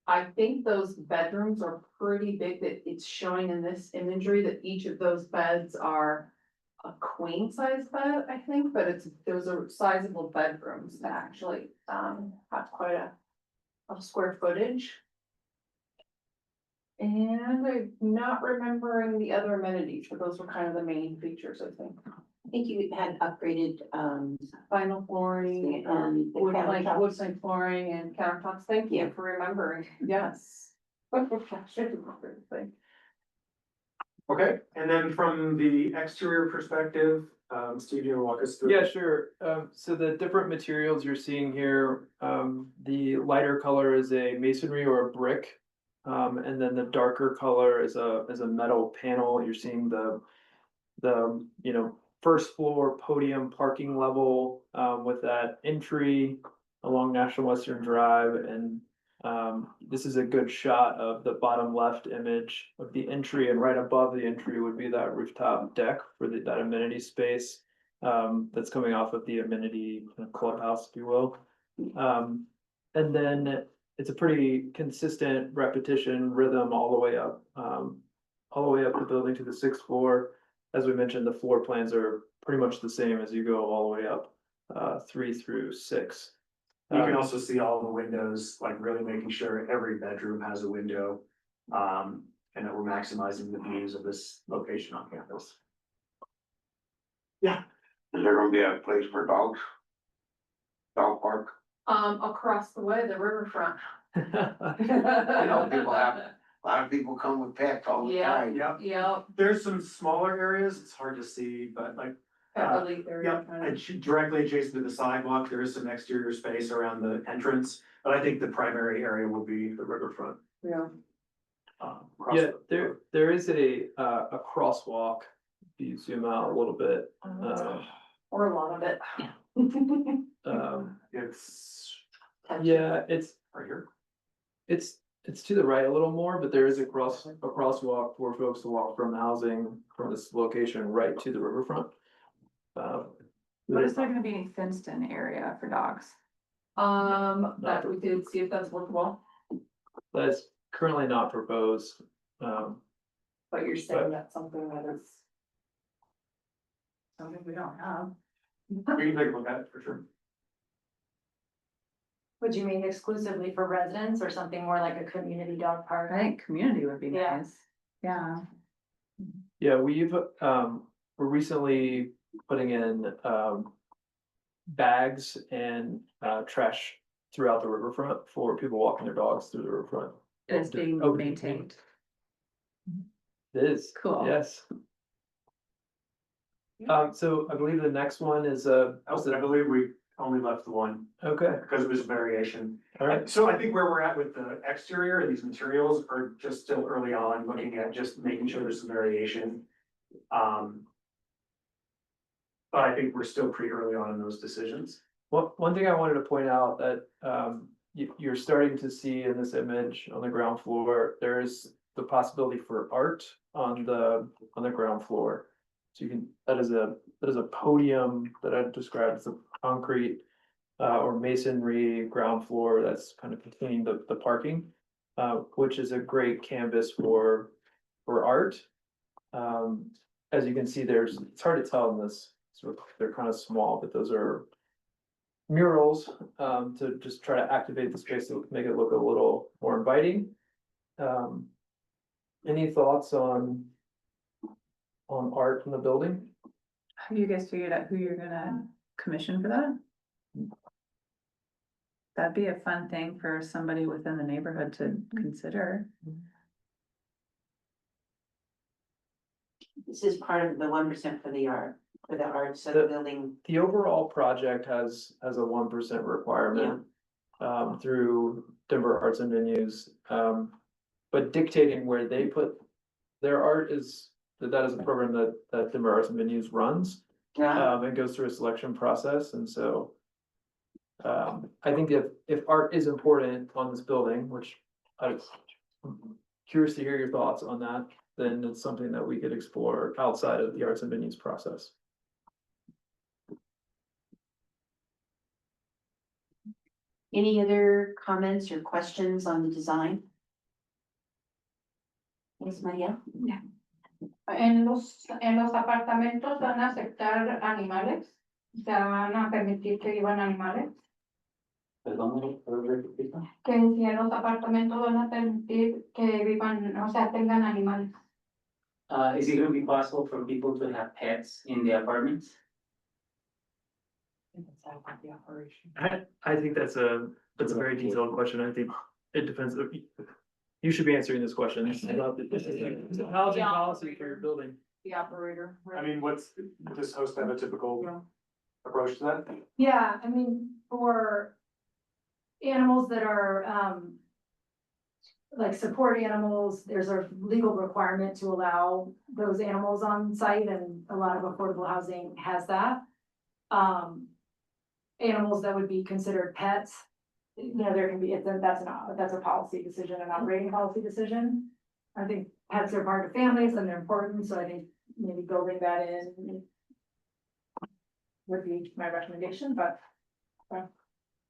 Speaker 11: I think those bedrooms are pretty big, that it's showing in this imagery that each of those beds are a queen size bed, I think, but those are sizable bedrooms that actually, have quite a square footage. And I'm not remembering the other amenities, but those were kind of the main features, I think.
Speaker 1: I think you had upgraded,
Speaker 11: Vinyl flooring and
Speaker 1: the
Speaker 11: wood
Speaker 1: countertops.
Speaker 11: plank flooring and countertops, thank you for remembering, yes.
Speaker 9: Okay, and then from the exterior perspective, Steve, you want to walk us through?
Speaker 8: Yeah, sure. So the different materials you're seeing here, the lighter color is a masonry or a brick. And then the darker color is a metal panel. You're seeing the first floor podium parking level, with that entry along National Western Drive. And this is a good shot of the bottom left image of the entry, and right above the entry would be that rooftop deck for that amenity space. That's coming off of the amenity kind of clubhouse, if you will. And then it's a pretty consistent repetition rhythm all the way up the building to the 6th floor. As we mentioned, the floor plans are pretty much the same as you go all the way up 3 through 6.
Speaker 9: You can also see all the windows, like really making sure every bedroom has a window. And that we're maximizing the views of this location on campus. Yeah.
Speaker 14: Is there gonna be a place for dogs? Dog park?
Speaker 11: Across the way, the riverfront.
Speaker 14: I know people have, a lot of people come with pets all the
Speaker 11: Yeah.
Speaker 14: time.
Speaker 9: Yep.
Speaker 11: Yep.
Speaker 9: There's some smaller areas, it's hard to see, but like,
Speaker 11: Elite area.
Speaker 9: yep, and directly adjacent to the sidewalk, there is some exterior space around the entrance. But I think the primary area will be the riverfront.
Speaker 11: Yeah.
Speaker 9: Across
Speaker 8: Yeah,
Speaker 9: the-
Speaker 8: there is a crosswalk. If you zoom out a little bit,
Speaker 11: Or a lot of it.
Speaker 9: It's
Speaker 8: yeah, it's
Speaker 9: right here.
Speaker 8: It's to the right a little more, but there is a crosswalk for folks to walk from housing from this location right to the riverfront.
Speaker 11: But is there gonna be any fenced-in area for dogs?
Speaker 8: That
Speaker 11: we could see if that's workable.
Speaker 8: That's currently not proposed.
Speaker 11: But you're saying that's something that is. Something we don't have.
Speaker 9: We can take a look at it for sure.
Speaker 10: Would you mean exclusively for residents or something more like a community dog park?
Speaker 11: I think community would be
Speaker 10: Yeah.
Speaker 11: nice. Yeah.
Speaker 8: Yeah, we're recently putting in, bags and, trash throughout the riverfront for people walking their dogs through the riverfront.
Speaker 11: It is being
Speaker 8: Oh,
Speaker 11: maintained.
Speaker 8: It is.
Speaker 11: Cool.
Speaker 8: Yes. So I believe the next one is,
Speaker 9: I believe we only left the one
Speaker 8: okay,
Speaker 9: because it was a variation.
Speaker 8: all right.
Speaker 9: So I think where we're at with the exterior, these materials are just still early on, looking at just making sure there's some variation. But I think we're still pretty early on in those decisions.
Speaker 8: Well, one thing I wanted to point out that, you're starting to see in this image on the ground floor, there's the possibility for art on the ground floor. So you can, that is a podium that I described as a concrete, or masonry ground floor that's kind of between the parking, which is a great canvas for art. As you can see, it's hard to tell in this, sort of, they're kind of small, but those are murals, to just try to activate the space to make it look a little more inviting. Any thoughts on art in the building?
Speaker 11: Have you guys figured out who you're gonna commission for that? That'd be a fun thing for somebody within the neighborhood to consider.
Speaker 1: This is part of the 1% for the art, so the building.
Speaker 8: The overall project has a 1% requirement, through Denver Arts and Venues. But dictating where they put their art that is a program that Denver Arts and Venues runs. And goes through a selection process, and so. I think if art is important on this building, which I'm curious to hear your thoughts on that, then it's something that we could explore outside of the Arts and Venues process.
Speaker 1: Any other comments or questions on the design? Yes, María?
Speaker 10: En los apartamentos van a aceptar animales, o sea, van a permitir que vivan animales.
Speaker 14: Perdón,
Speaker 10: Que si en los apartamentos van a permitir que vivan, o sea, tengan animales.
Speaker 15: Is it gonna be possible for people to have pets in the apartments?
Speaker 8: I think that's a very detailed question. I think it depends. You should be answering this question. It's a housing policy for your building.
Speaker 11: The operator.
Speaker 9: I mean, does host have a typical approach to that?
Speaker 10: Yeah, I mean, for animals that are, like support animals, there's a legal requirement to allow those animals on site, and a lot of affordable housing has that. Animals that would be considered pets, you know, there can be, that's a policy decision, an operating policy decision. I think pets are part of families and they're important, so I think maybe building that in would be my recommendation, but.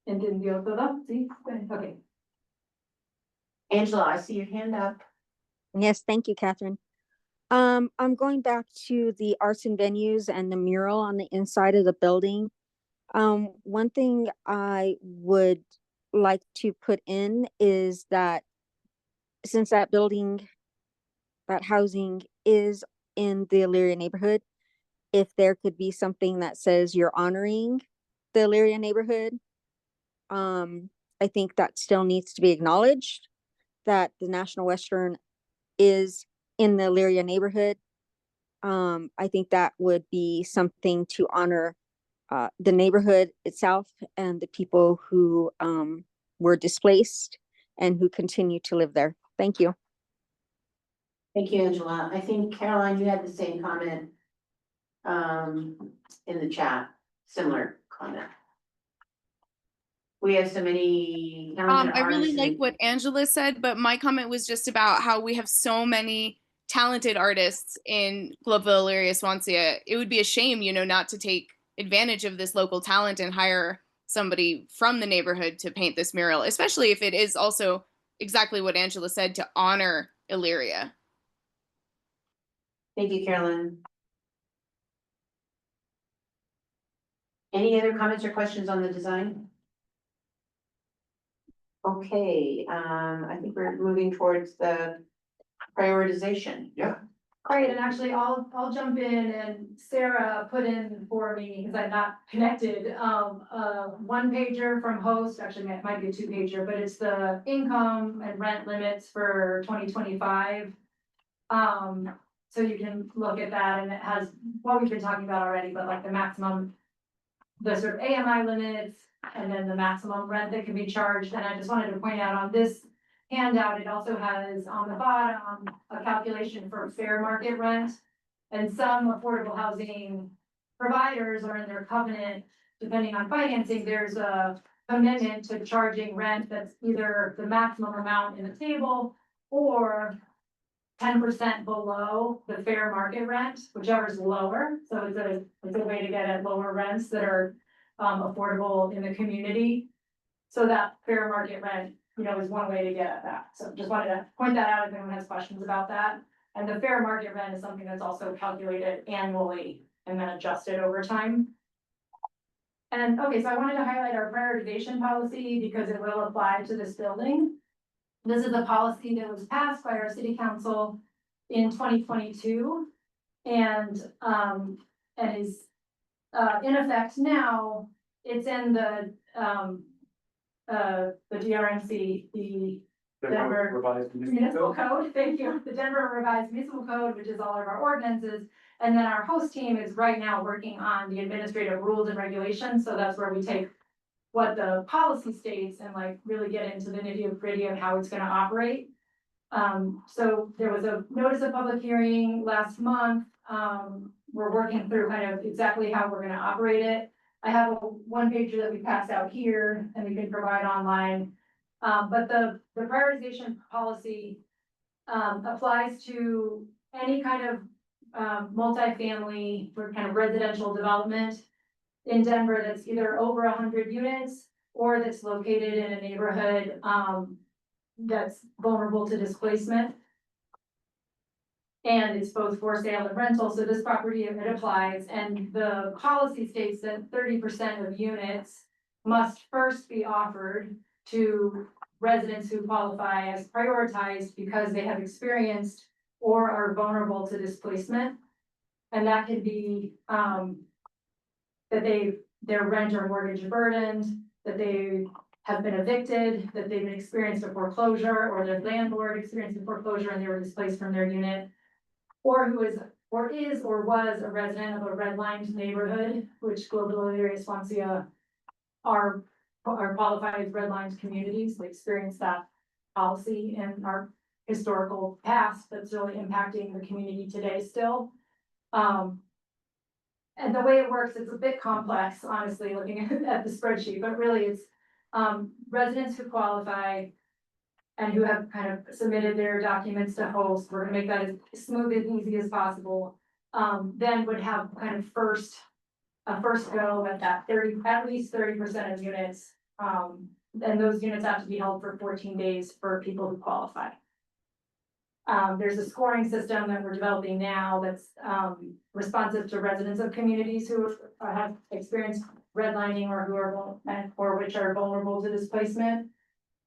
Speaker 10: Entendió todo? Sí, okay.
Speaker 1: Angela, I see your hand up.
Speaker 16: Yes, thank you, Catherine. I'm going back to the arts and venues and the mural on the inside of the building. One thing I would like to put in is that since that building, that housing is in the Elyria neighborhood, if there could be something that says you're honoring the Elyria neighborhood, I think that still needs to be acknowledged, that the National Western is in the Elyria neighborhood. I think that would be something to honor the neighborhood itself and the people who were displaced and who continue to live there. Thank you.
Speaker 1: Thank you, Angela. I think Caroline, you had the same comment in the chat, similar comment. We have so many talented
Speaker 4: I really
Speaker 1: artists
Speaker 4: like
Speaker 1: and-
Speaker 4: what Angela said, but my comment was just about how we have so many talented artists in Globeville area Swansea. It would be a shame, not to take advantage of this local talent and hire somebody from the neighborhood to paint this mural, especially if it is also exactly what Angela said, to honor Illyria.
Speaker 1: Thank you, Carolyn. Any other comments or questions on the design? Okay, I think we're moving towards the prioritization.
Speaker 9: Yeah.
Speaker 10: Great, and actually, I'll jump in, and Sarah put in for me, because I'm not connected, one pager from host, actually, it might be a two pager, but it's the income and rent limits for 2025. So you can look at that, and it has what we've been talking about already, but like the maximum, the sort of AMI limits, and then the maximum rent that can be charged. And I just wanted to point out on this handout, it also has on the bottom a calculation for fair market rent. And some affordable housing providers are in their covenant, depending on financing, there's a commitment to charging rent that's either the maximum amount in the table or 10% below the fair market rent, whichever is lower. So it's a way to get at lower rents that are affordable in the community. So that fair market rent, is one way to get at that. So just wanted to point that out if anyone has questions about that. And the fair market rent is something that's also calculated annually and then adjusted over time. And okay, so I wanted to highlight our prioritization policy because it will apply to this building. This is a policy that was passed by our city council in 2022 and is in effect now. It's in the DRMC, the Denver
Speaker 9: Revised
Speaker 10: Municipal Code, thank you, the Denver Revised Municipal Code, which is all of our ordinances. And then our host team is right now working on the administrative rules and regulations, so that's where we take what the policy states and like really get into the nitty-gritty of how it's gonna operate. So there was a notice of public hearing last month. We're working through kind of exactly how we're gonna operate it. I have a one pager that we passed out here and we can provide online. But the prioritization policy applies to any kind of multifamily or kind of residential development in Denver that's either over 100 units or that's located in a neighborhood that's vulnerable to displacement. And it's both for sale and rental, so this property, it applies, and the policy states that 30% of units must first be offered to residents who qualify as prioritized because they have experienced or are vulnerable to displacement. And that can be that their rent or mortgage burdened, that they have been evicted, that they've experienced a foreclosure, or their landlord experienced a foreclosure and they were displaced from their unit, or who is or was a resident of a redlined neighborhood, which Global Area Swansea are qualified as redlined communities. We experienced that policy in our historical past that's really impacting the community today still. And the way it works, it's a bit complex, honestly, looking at the spreadsheet, but really it's residents who qualify and who have kind of submitted their documents to host. We're gonna make that as smooth and easy as possible. Then would have kind of a first go at that at least 30% of units. And those units have to be held for 14 days for people who qualify. There's a scoring system that we're developing now that's responsive to residents of communities who have experienced redlining or who are or which are vulnerable to displacement,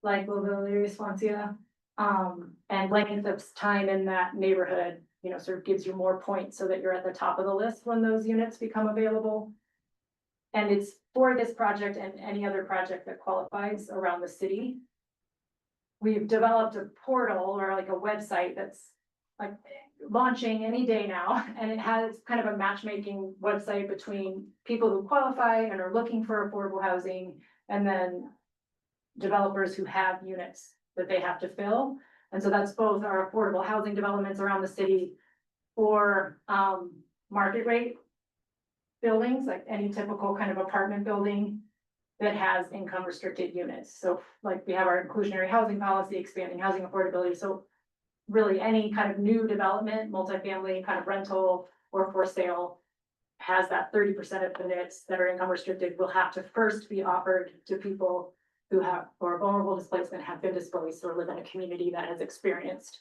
Speaker 10: like Global Area Swansea. And length of time in that neighborhood, sort of gives you more points so that you're at the top of the list when those units become available. And it's for this project and any other project that qualifies around the city. We've developed a portal or like a website that's like launching any day now. And it has kind of a matchmaking website between people who qualify and are looking for affordable housing and then developers who have units that they have to fill. And so that's both our affordable housing developments around the city or market rate buildings, like any typical kind of apartment building, that has income restricted units. So like we have our inclusionary housing policy, expanding housing affordability. So really any kind of new development, multifamily kind of rental or for sale has that 30% of units that are income restricted will have to first be offered to people who have, or vulnerable displacement, have been displaced or live in a community that has experienced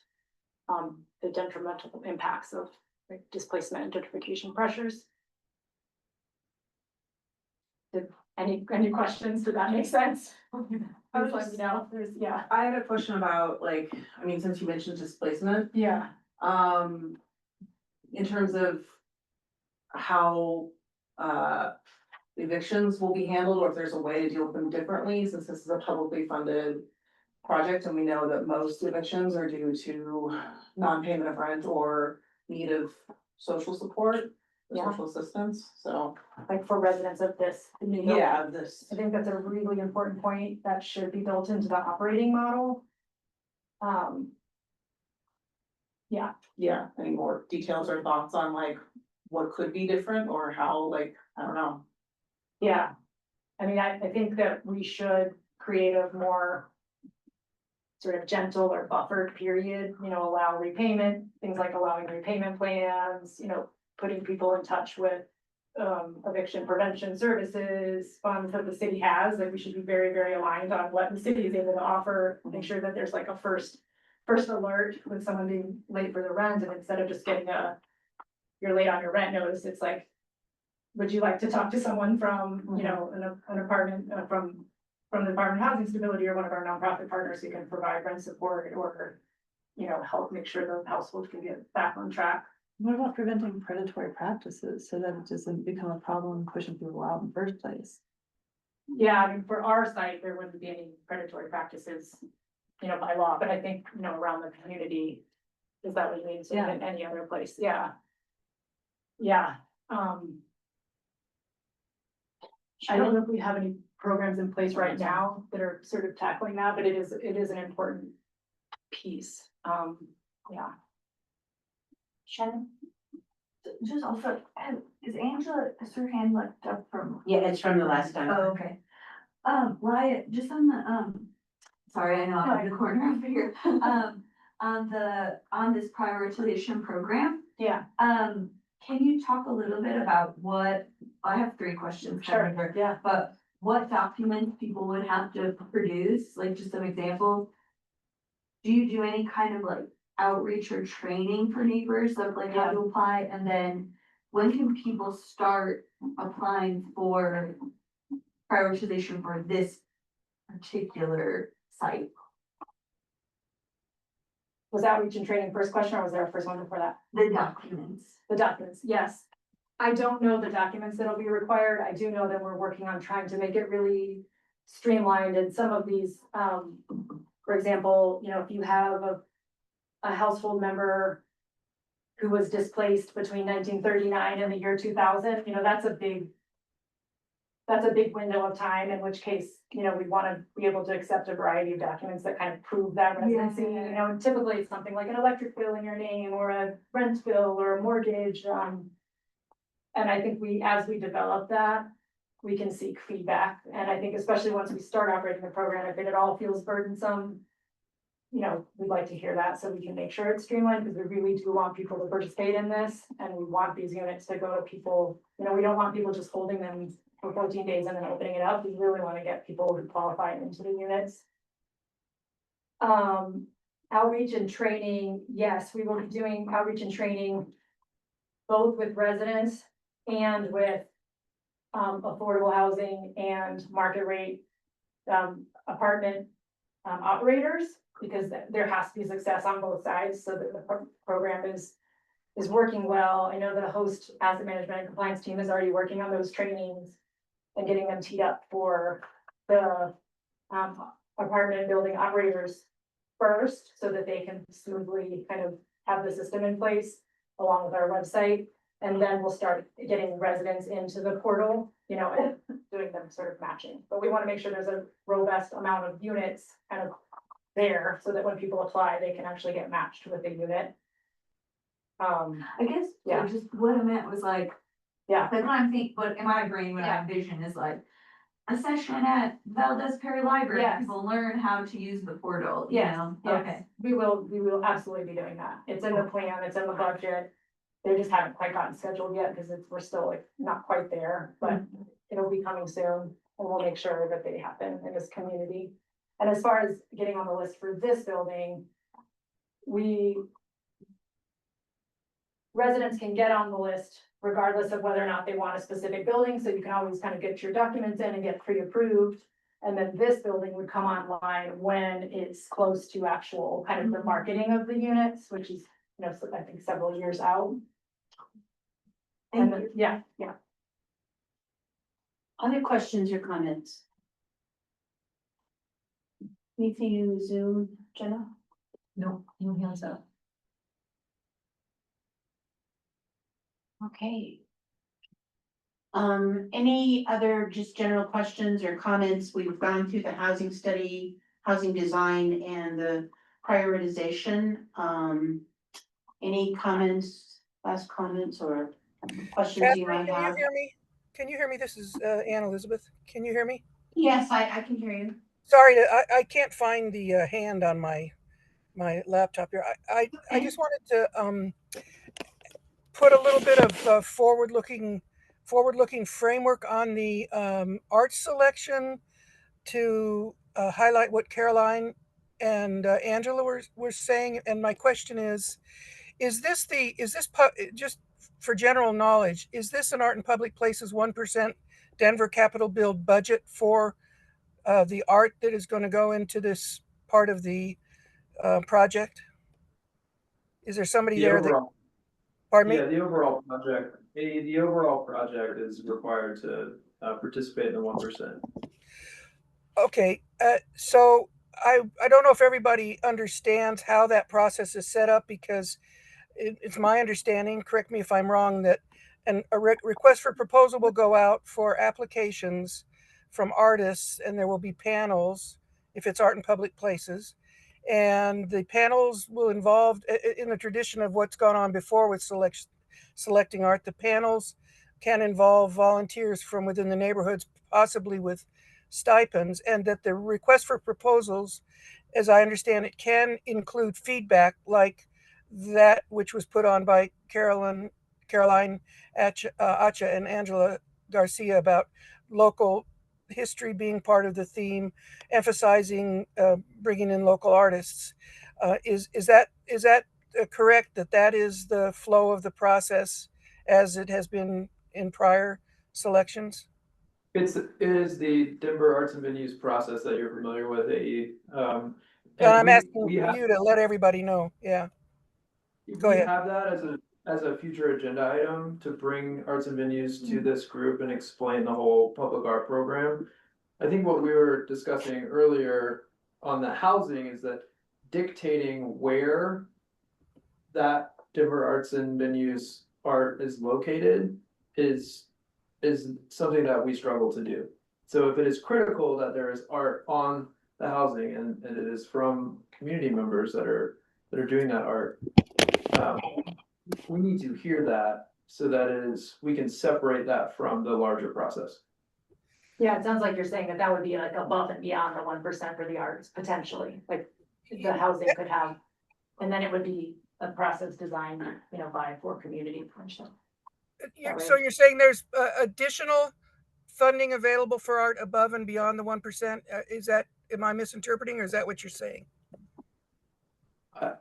Speaker 10: the detrimental impacts of like, displacement and gentrification pressures. Any questions? Did that make sense? Please let me know. There's, yeah.
Speaker 17: I had a question about like, I mean, since you mentioned displacement,
Speaker 10: Yeah.
Speaker 17: in terms of how evictions will be handled, or if there's a way to deal with them differently, since this is a publicly funded project, and we know that most evictions are due to non-payment of rent or need of social support, or
Speaker 10: Yeah.
Speaker 17: social assistance, so.
Speaker 10: Like for residents of this. new building.
Speaker 17: Yeah, this.
Speaker 10: I think that's a really important point that should be built into the operating model. Yeah.
Speaker 17: Yeah, any more details or thoughts on like what could be different or how, like, I don't know.
Speaker 10: Yeah, I mean, I think that we should create a more sort of gentle or buffered period, you know, allow repayment, things like allowing repayment plans, you know, putting people in touch with eviction prevention services, funds that the city has, like we should be very, very aligned on what the city is able to offer, make sure that there's like a first alert with someone being late for the rent, and instead of just getting you're late on your rent notice, it's like, would you like to talk to someone from, you know, an apartment, from the Department of Housing Stability or one of our nonprofit partners who can provide rent support or, you know, help make sure the household can get back on track.
Speaker 11: What about preventing predatory practices so that it doesn't become a problem pushing people out in the first place?
Speaker 10: Yeah, I mean, for our site, there wouldn't be any predatory practices, you know, by law, but I think, you know, around the community, is that what you mean? So in any other place, yeah. Yeah, I don't know if we have any programs in place right now that are sort of tackling that, but it is an important piece, yeah.
Speaker 18: Shannon? Just also, is Angela, is her hand left up from?
Speaker 1: Yeah, it's from the last time.
Speaker 18: Oh, okay. Wyatt, just on the, sorry, I know I'm in the corner over here. On this prioritization program.
Speaker 10: Yeah.
Speaker 18: Can you talk a little bit about what, I have 3 questions.
Speaker 10: Sure, yeah.
Speaker 18: But what documents people would have to produce, like just some examples? Do you do any kind of like outreach or training for neighbors of like how to apply? And then when can people start applying for prioritization for this particular site?
Speaker 10: Was outreach and training first question, or was there a first one before that?
Speaker 18: The documents.
Speaker 10: The documents, yes. I don't know the documents that'll be required. I do know that we're working on trying to make it really streamlined, and some of these, for example, you know, if you have a household member who was displaced between 1939 and the year 2000, you know, that's a big window of time, in which case, you know, we want to be able to accept a variety of documents that kind of prove that residency.
Speaker 18: Yeah.
Speaker 10: You know, and typically it's something like an electric bill in your name or a rent bill or a mortgage. And I think as we develop that, we can seek feedback. And I think especially once we start operating the program, if it at all feels burdensome, you know, we'd like to hear that so we can make sure it's streamlined, because we really do want people to participate in this. And we want these units to go to people, you know, we don't want people just holding them for 14 days and then opening it up. We really want to get people who qualify into the units. Outreach and training, yes, we will be doing outreach and training both with residents and with affordable housing and market rate apartment operators, because there has to be success on both sides so that the program is working well. I know the host asset management and compliance team is already working on those trainings and getting them teed up for the apartment and building operators first, so that they can smoothly kind of have the system in place along with our website. And then we'll start getting residents into the portal, you know, and doing them sort of matching. But we want to make sure there's a robust amount of units kind of there, so that when people apply, they can actually get matched with a unit.
Speaker 18: I guess,
Speaker 10: yeah.
Speaker 18: just what I meant was like,
Speaker 10: yeah,
Speaker 18: like when I'm thinking, but in my brain, when I envision is like, a session at Valdez Perry Library.
Speaker 10: Yes.
Speaker 18: People learn how to use the portal, you
Speaker 10: Yes,
Speaker 18: know?
Speaker 10: yes,
Speaker 18: Okay.
Speaker 10: we will absolutely be doing that. It's in the plan, it's in the budget. They just haven't quite gotten scheduled yet because we're still like not quite there, but it'll be coming soon. And we'll make sure that they happen in this community. And as far as getting on the list for this building, residents can get on the list regardless of whether or not they want a specific building, so you can always kind of get your documents in and get pre-approved. And then this building would come online when it's close to actual kind of the marketing of the units, which is, you know, I think several years out. And then, yeah.
Speaker 1: Other questions or comments? Anything in Zoom, Jenna?
Speaker 11: No hands up.
Speaker 1: Okay. Any other just general questions or comments? We've gone through the housing study, housing design, and the prioritization. Any comments, last comments or questions you might have?
Speaker 19: Can you hear me? Can you hear me? This is Ann Elizabeth. Can you hear me?
Speaker 1: Yes, I can hear you.
Speaker 19: Sorry, I can't find the hand on my laptop here. I just wanted to put a little bit of forward-looking framework on the art selection to highlight what Caroline and Angela were saying. And my question is this just for general knowledge, is this an Art in Public Places 1% Denver Capital Build budget for the art that is going to go into this part of the project? Is there somebody there that, pardon me?
Speaker 8: Yeah, the overall project is required to participate in the 1%.
Speaker 19: Okay, so I don't know if everybody understands how that process is set up, because it's my understanding, correct me if I'm wrong, that a request for proposal will go out for applications from artists, and there will be panels if it's Art in Public Places. And the panels will involve, in the tradition of what's gone on before with selecting art, the panels can involve volunteers from within the neighborhoods, possibly with stipends, and that the request for proposals, as I understand it, can include feedback like that which was put on by Caroline Acha and Angela Garcia about local history being part of the theme, emphasizing bringing in local artists. Is that correct, that is the flow of the process as it has been in prior selections?
Speaker 8: It is the Denver Arts and Venues process that you're familiar with, AE.
Speaker 19: I'm asking you to let everybody know. Yeah. Go ahead.
Speaker 8: We have that as a future agenda item to bring arts and venues to this group and explain the whole public art program. I think what we were discussing earlier on the housing is that dictating where that Denver Arts and Venues art is located is something that we struggle to do. So if it is critical that there is art on the housing and it is from community members that are doing that art, we need to hear that so that we can separate that from the larger process.
Speaker 10: Yeah, it sounds like you're saying that would be like above and beyond the 1% for the arts, potentially, like the housing could have. And then it would be a process designed, you know, for community, for instance.
Speaker 19: So you're saying there's additional funding available for art above and beyond the 1%? Am I misinterpreting, or is that what you're saying?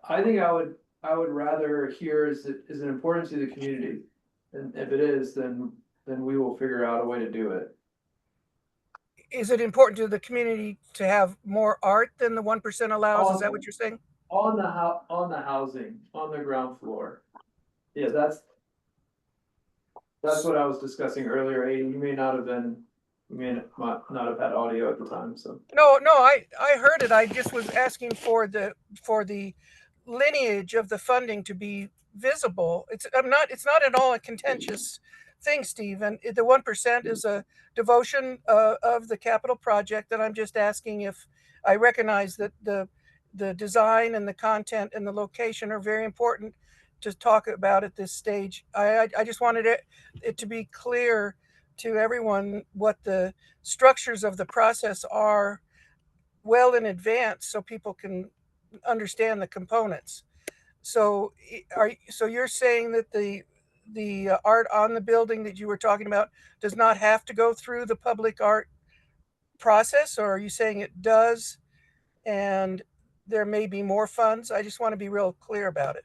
Speaker 8: I think I would rather hear is it important to the community, and if it is, then we will figure out a way to do it.
Speaker 19: Is it important to the community to have more art than the 1% allows? Is that what you're saying?
Speaker 8: On the housing, on the ground floor. Yeah, that's what I was discussing earlier. Aiden, you may not have had audio at the time. So
Speaker 19: no, I heard it. I just was asking for the lineage of the funding to be visible. It's not at all a contentious thing, Steve. And the 1% is a devotion of the capital project. And I'm just asking if I recognize that the design and the content and the location are very important to talk about at this stage. I just wanted it to be clear to everyone what the structures of the process are well in advance so people can understand the components. So so you're saying that the art on the building that you were talking about does not have to go through the public art process, or are you saying it does and there may be more funds? I just want to be real clear about it.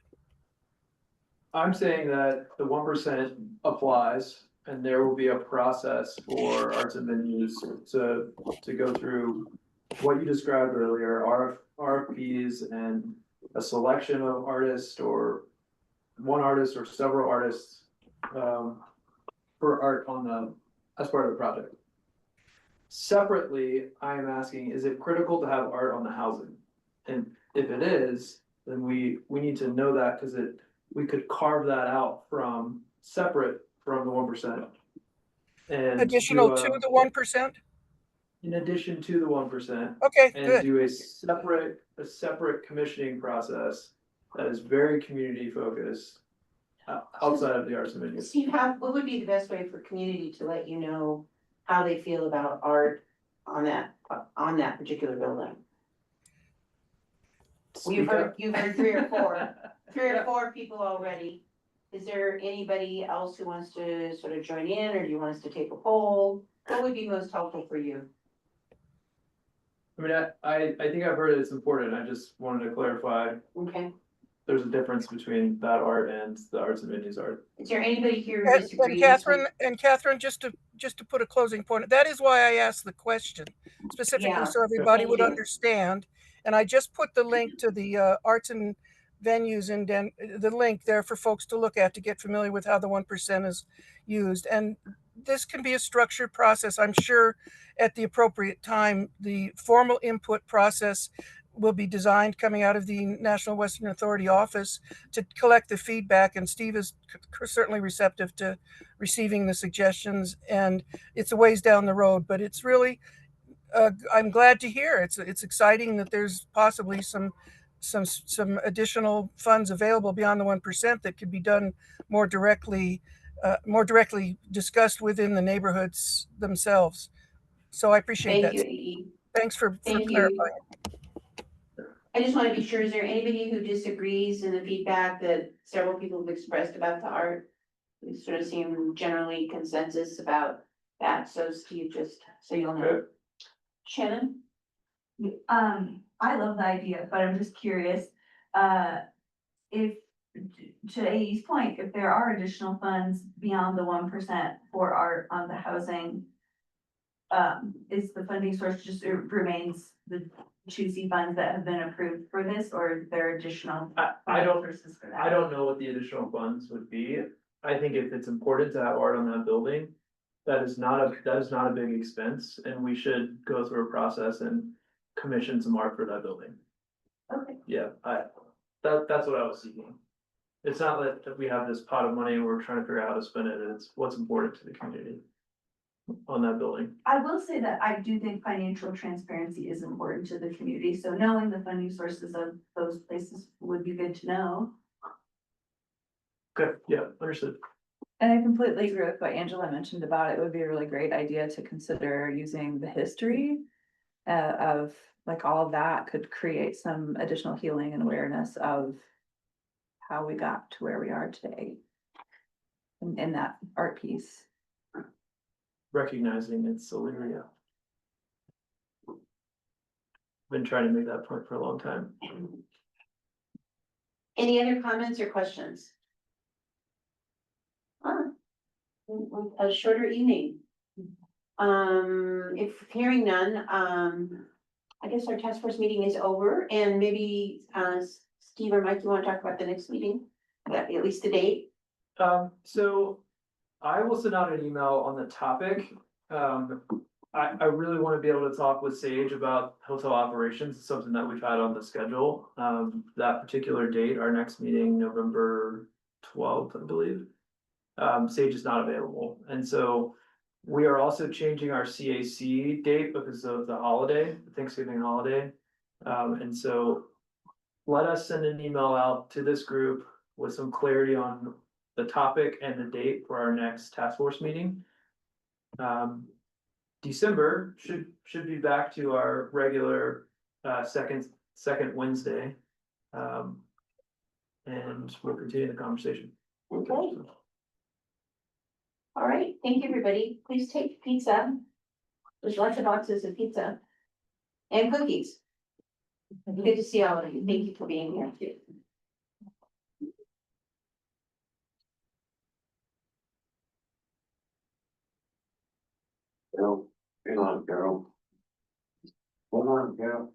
Speaker 8: I'm saying that the 1% applies and there will be a process for arts and venues to go through what you described earlier, RFPs and a selection of artists or one artist or several artists for art as part of the project. Separately, I am asking, is it critical to have art on the housing? And if it is, then we need to know that because we could carve that out from separate from the 1%. And
Speaker 19: additional to the 1%?
Speaker 8: In addition to the 1%.
Speaker 19: Okay,
Speaker 8: and
Speaker 19: good.
Speaker 8: do a separate commissioning process that is very community focused outside of the arts and venues.
Speaker 1: Steve, what would be the best way for community to let you know how they feel about art on that particular building? You've heard 3 or 4 people already. Is there anybody else who wants to sort of join in, or do you want us to take a poll? What would be most helpful for you?
Speaker 8: I mean, I think I've heard it's important. I just wanted to clarify.
Speaker 1: Okay.
Speaker 8: There's a difference between that art and the arts and venues art.
Speaker 1: Is there anybody here who disagrees?
Speaker 19: And Catherine, just to put a closing point, that is why I asked the question specifically, so everybody would understand. And I just put the link to the arts and venues and the link there for folks to look at to get familiar with how the 1% is used. And this can be a structured process. I'm sure at the appropriate time, the formal input process will be designed coming out of the National Western Authority office to collect the feedback. And Steve is certainly receptive to receiving the suggestions, and it's a ways down the road, but it's really, I'm glad to hear. It's exciting that there's possibly some additional funds available beyond the 1% that could be done more directly discussed within the neighborhoods themselves. So I appreciate that.
Speaker 1: Thank you.
Speaker 19: Thanks for
Speaker 1: Thank
Speaker 19: clarifying.
Speaker 1: I just want to be sure, is there anybody who disagrees in the feedback that several people have expressed about the art? We sort of seem generally consensus about that, so Steve, just so you'll know.
Speaker 8: Okay.
Speaker 1: Shannon?
Speaker 18: I love the idea, but I'm just curious, if, to AE's point, if there are additional funds beyond the 1% for art on the housing, is the funding source just, it remains the choosy funds that have been approved for this, or is there additional?
Speaker 8: I don't
Speaker 18: sources for that?
Speaker 8: I don't know what the additional funds would be. I think if it's important to have art on that building, that is not a big expense, and we should go through a process and commission some art for that building.
Speaker 18: Okay.
Speaker 8: Yeah, that's what I was seeking. It's not that we have this pot of money and we're trying to figure out how to spend it. It's what's important to the community on that building.
Speaker 18: I will say that I do think financial transparency is important to the community, so knowing the funding sources of those places would be good to know.
Speaker 8: Good, yeah, understood.
Speaker 11: And I completely agree with what Angela mentioned about it. It would be a really great idea to consider using the history of like all of that could create some additional healing and awareness of how we got to where we are today in that art piece.
Speaker 8: Recognizing it's Illyria. Been trying to make that point for a long time.
Speaker 1: Any other comments or questions? A shorter evening. If hearing none, I guess our task force meeting is over, and maybe Steve or Mike, you want to talk about the next meeting, at least the date?
Speaker 8: So I will send out an email on the topic. I really want to be able to talk with Sage about hotel operations. It's something that we've had on the schedule. That particular date, our next meeting, November 12th, I believe. Sage is not available. And so we are also changing our CAC date because of the holiday, the Thanksgiving holiday. And so let us send an email out to this group with some clarity on the topic and the date for our next task force meeting. December should be back to our regular, second Wednesday. And we'll continue the conversation.
Speaker 1: Okay. All right, thank you, everybody. Please take pizza. There's lots of boxes of pizza and cookies. Good to see all of you. Thank you for being here too.
Speaker 14: Carol, hang on, Carol. Hold on, Carol.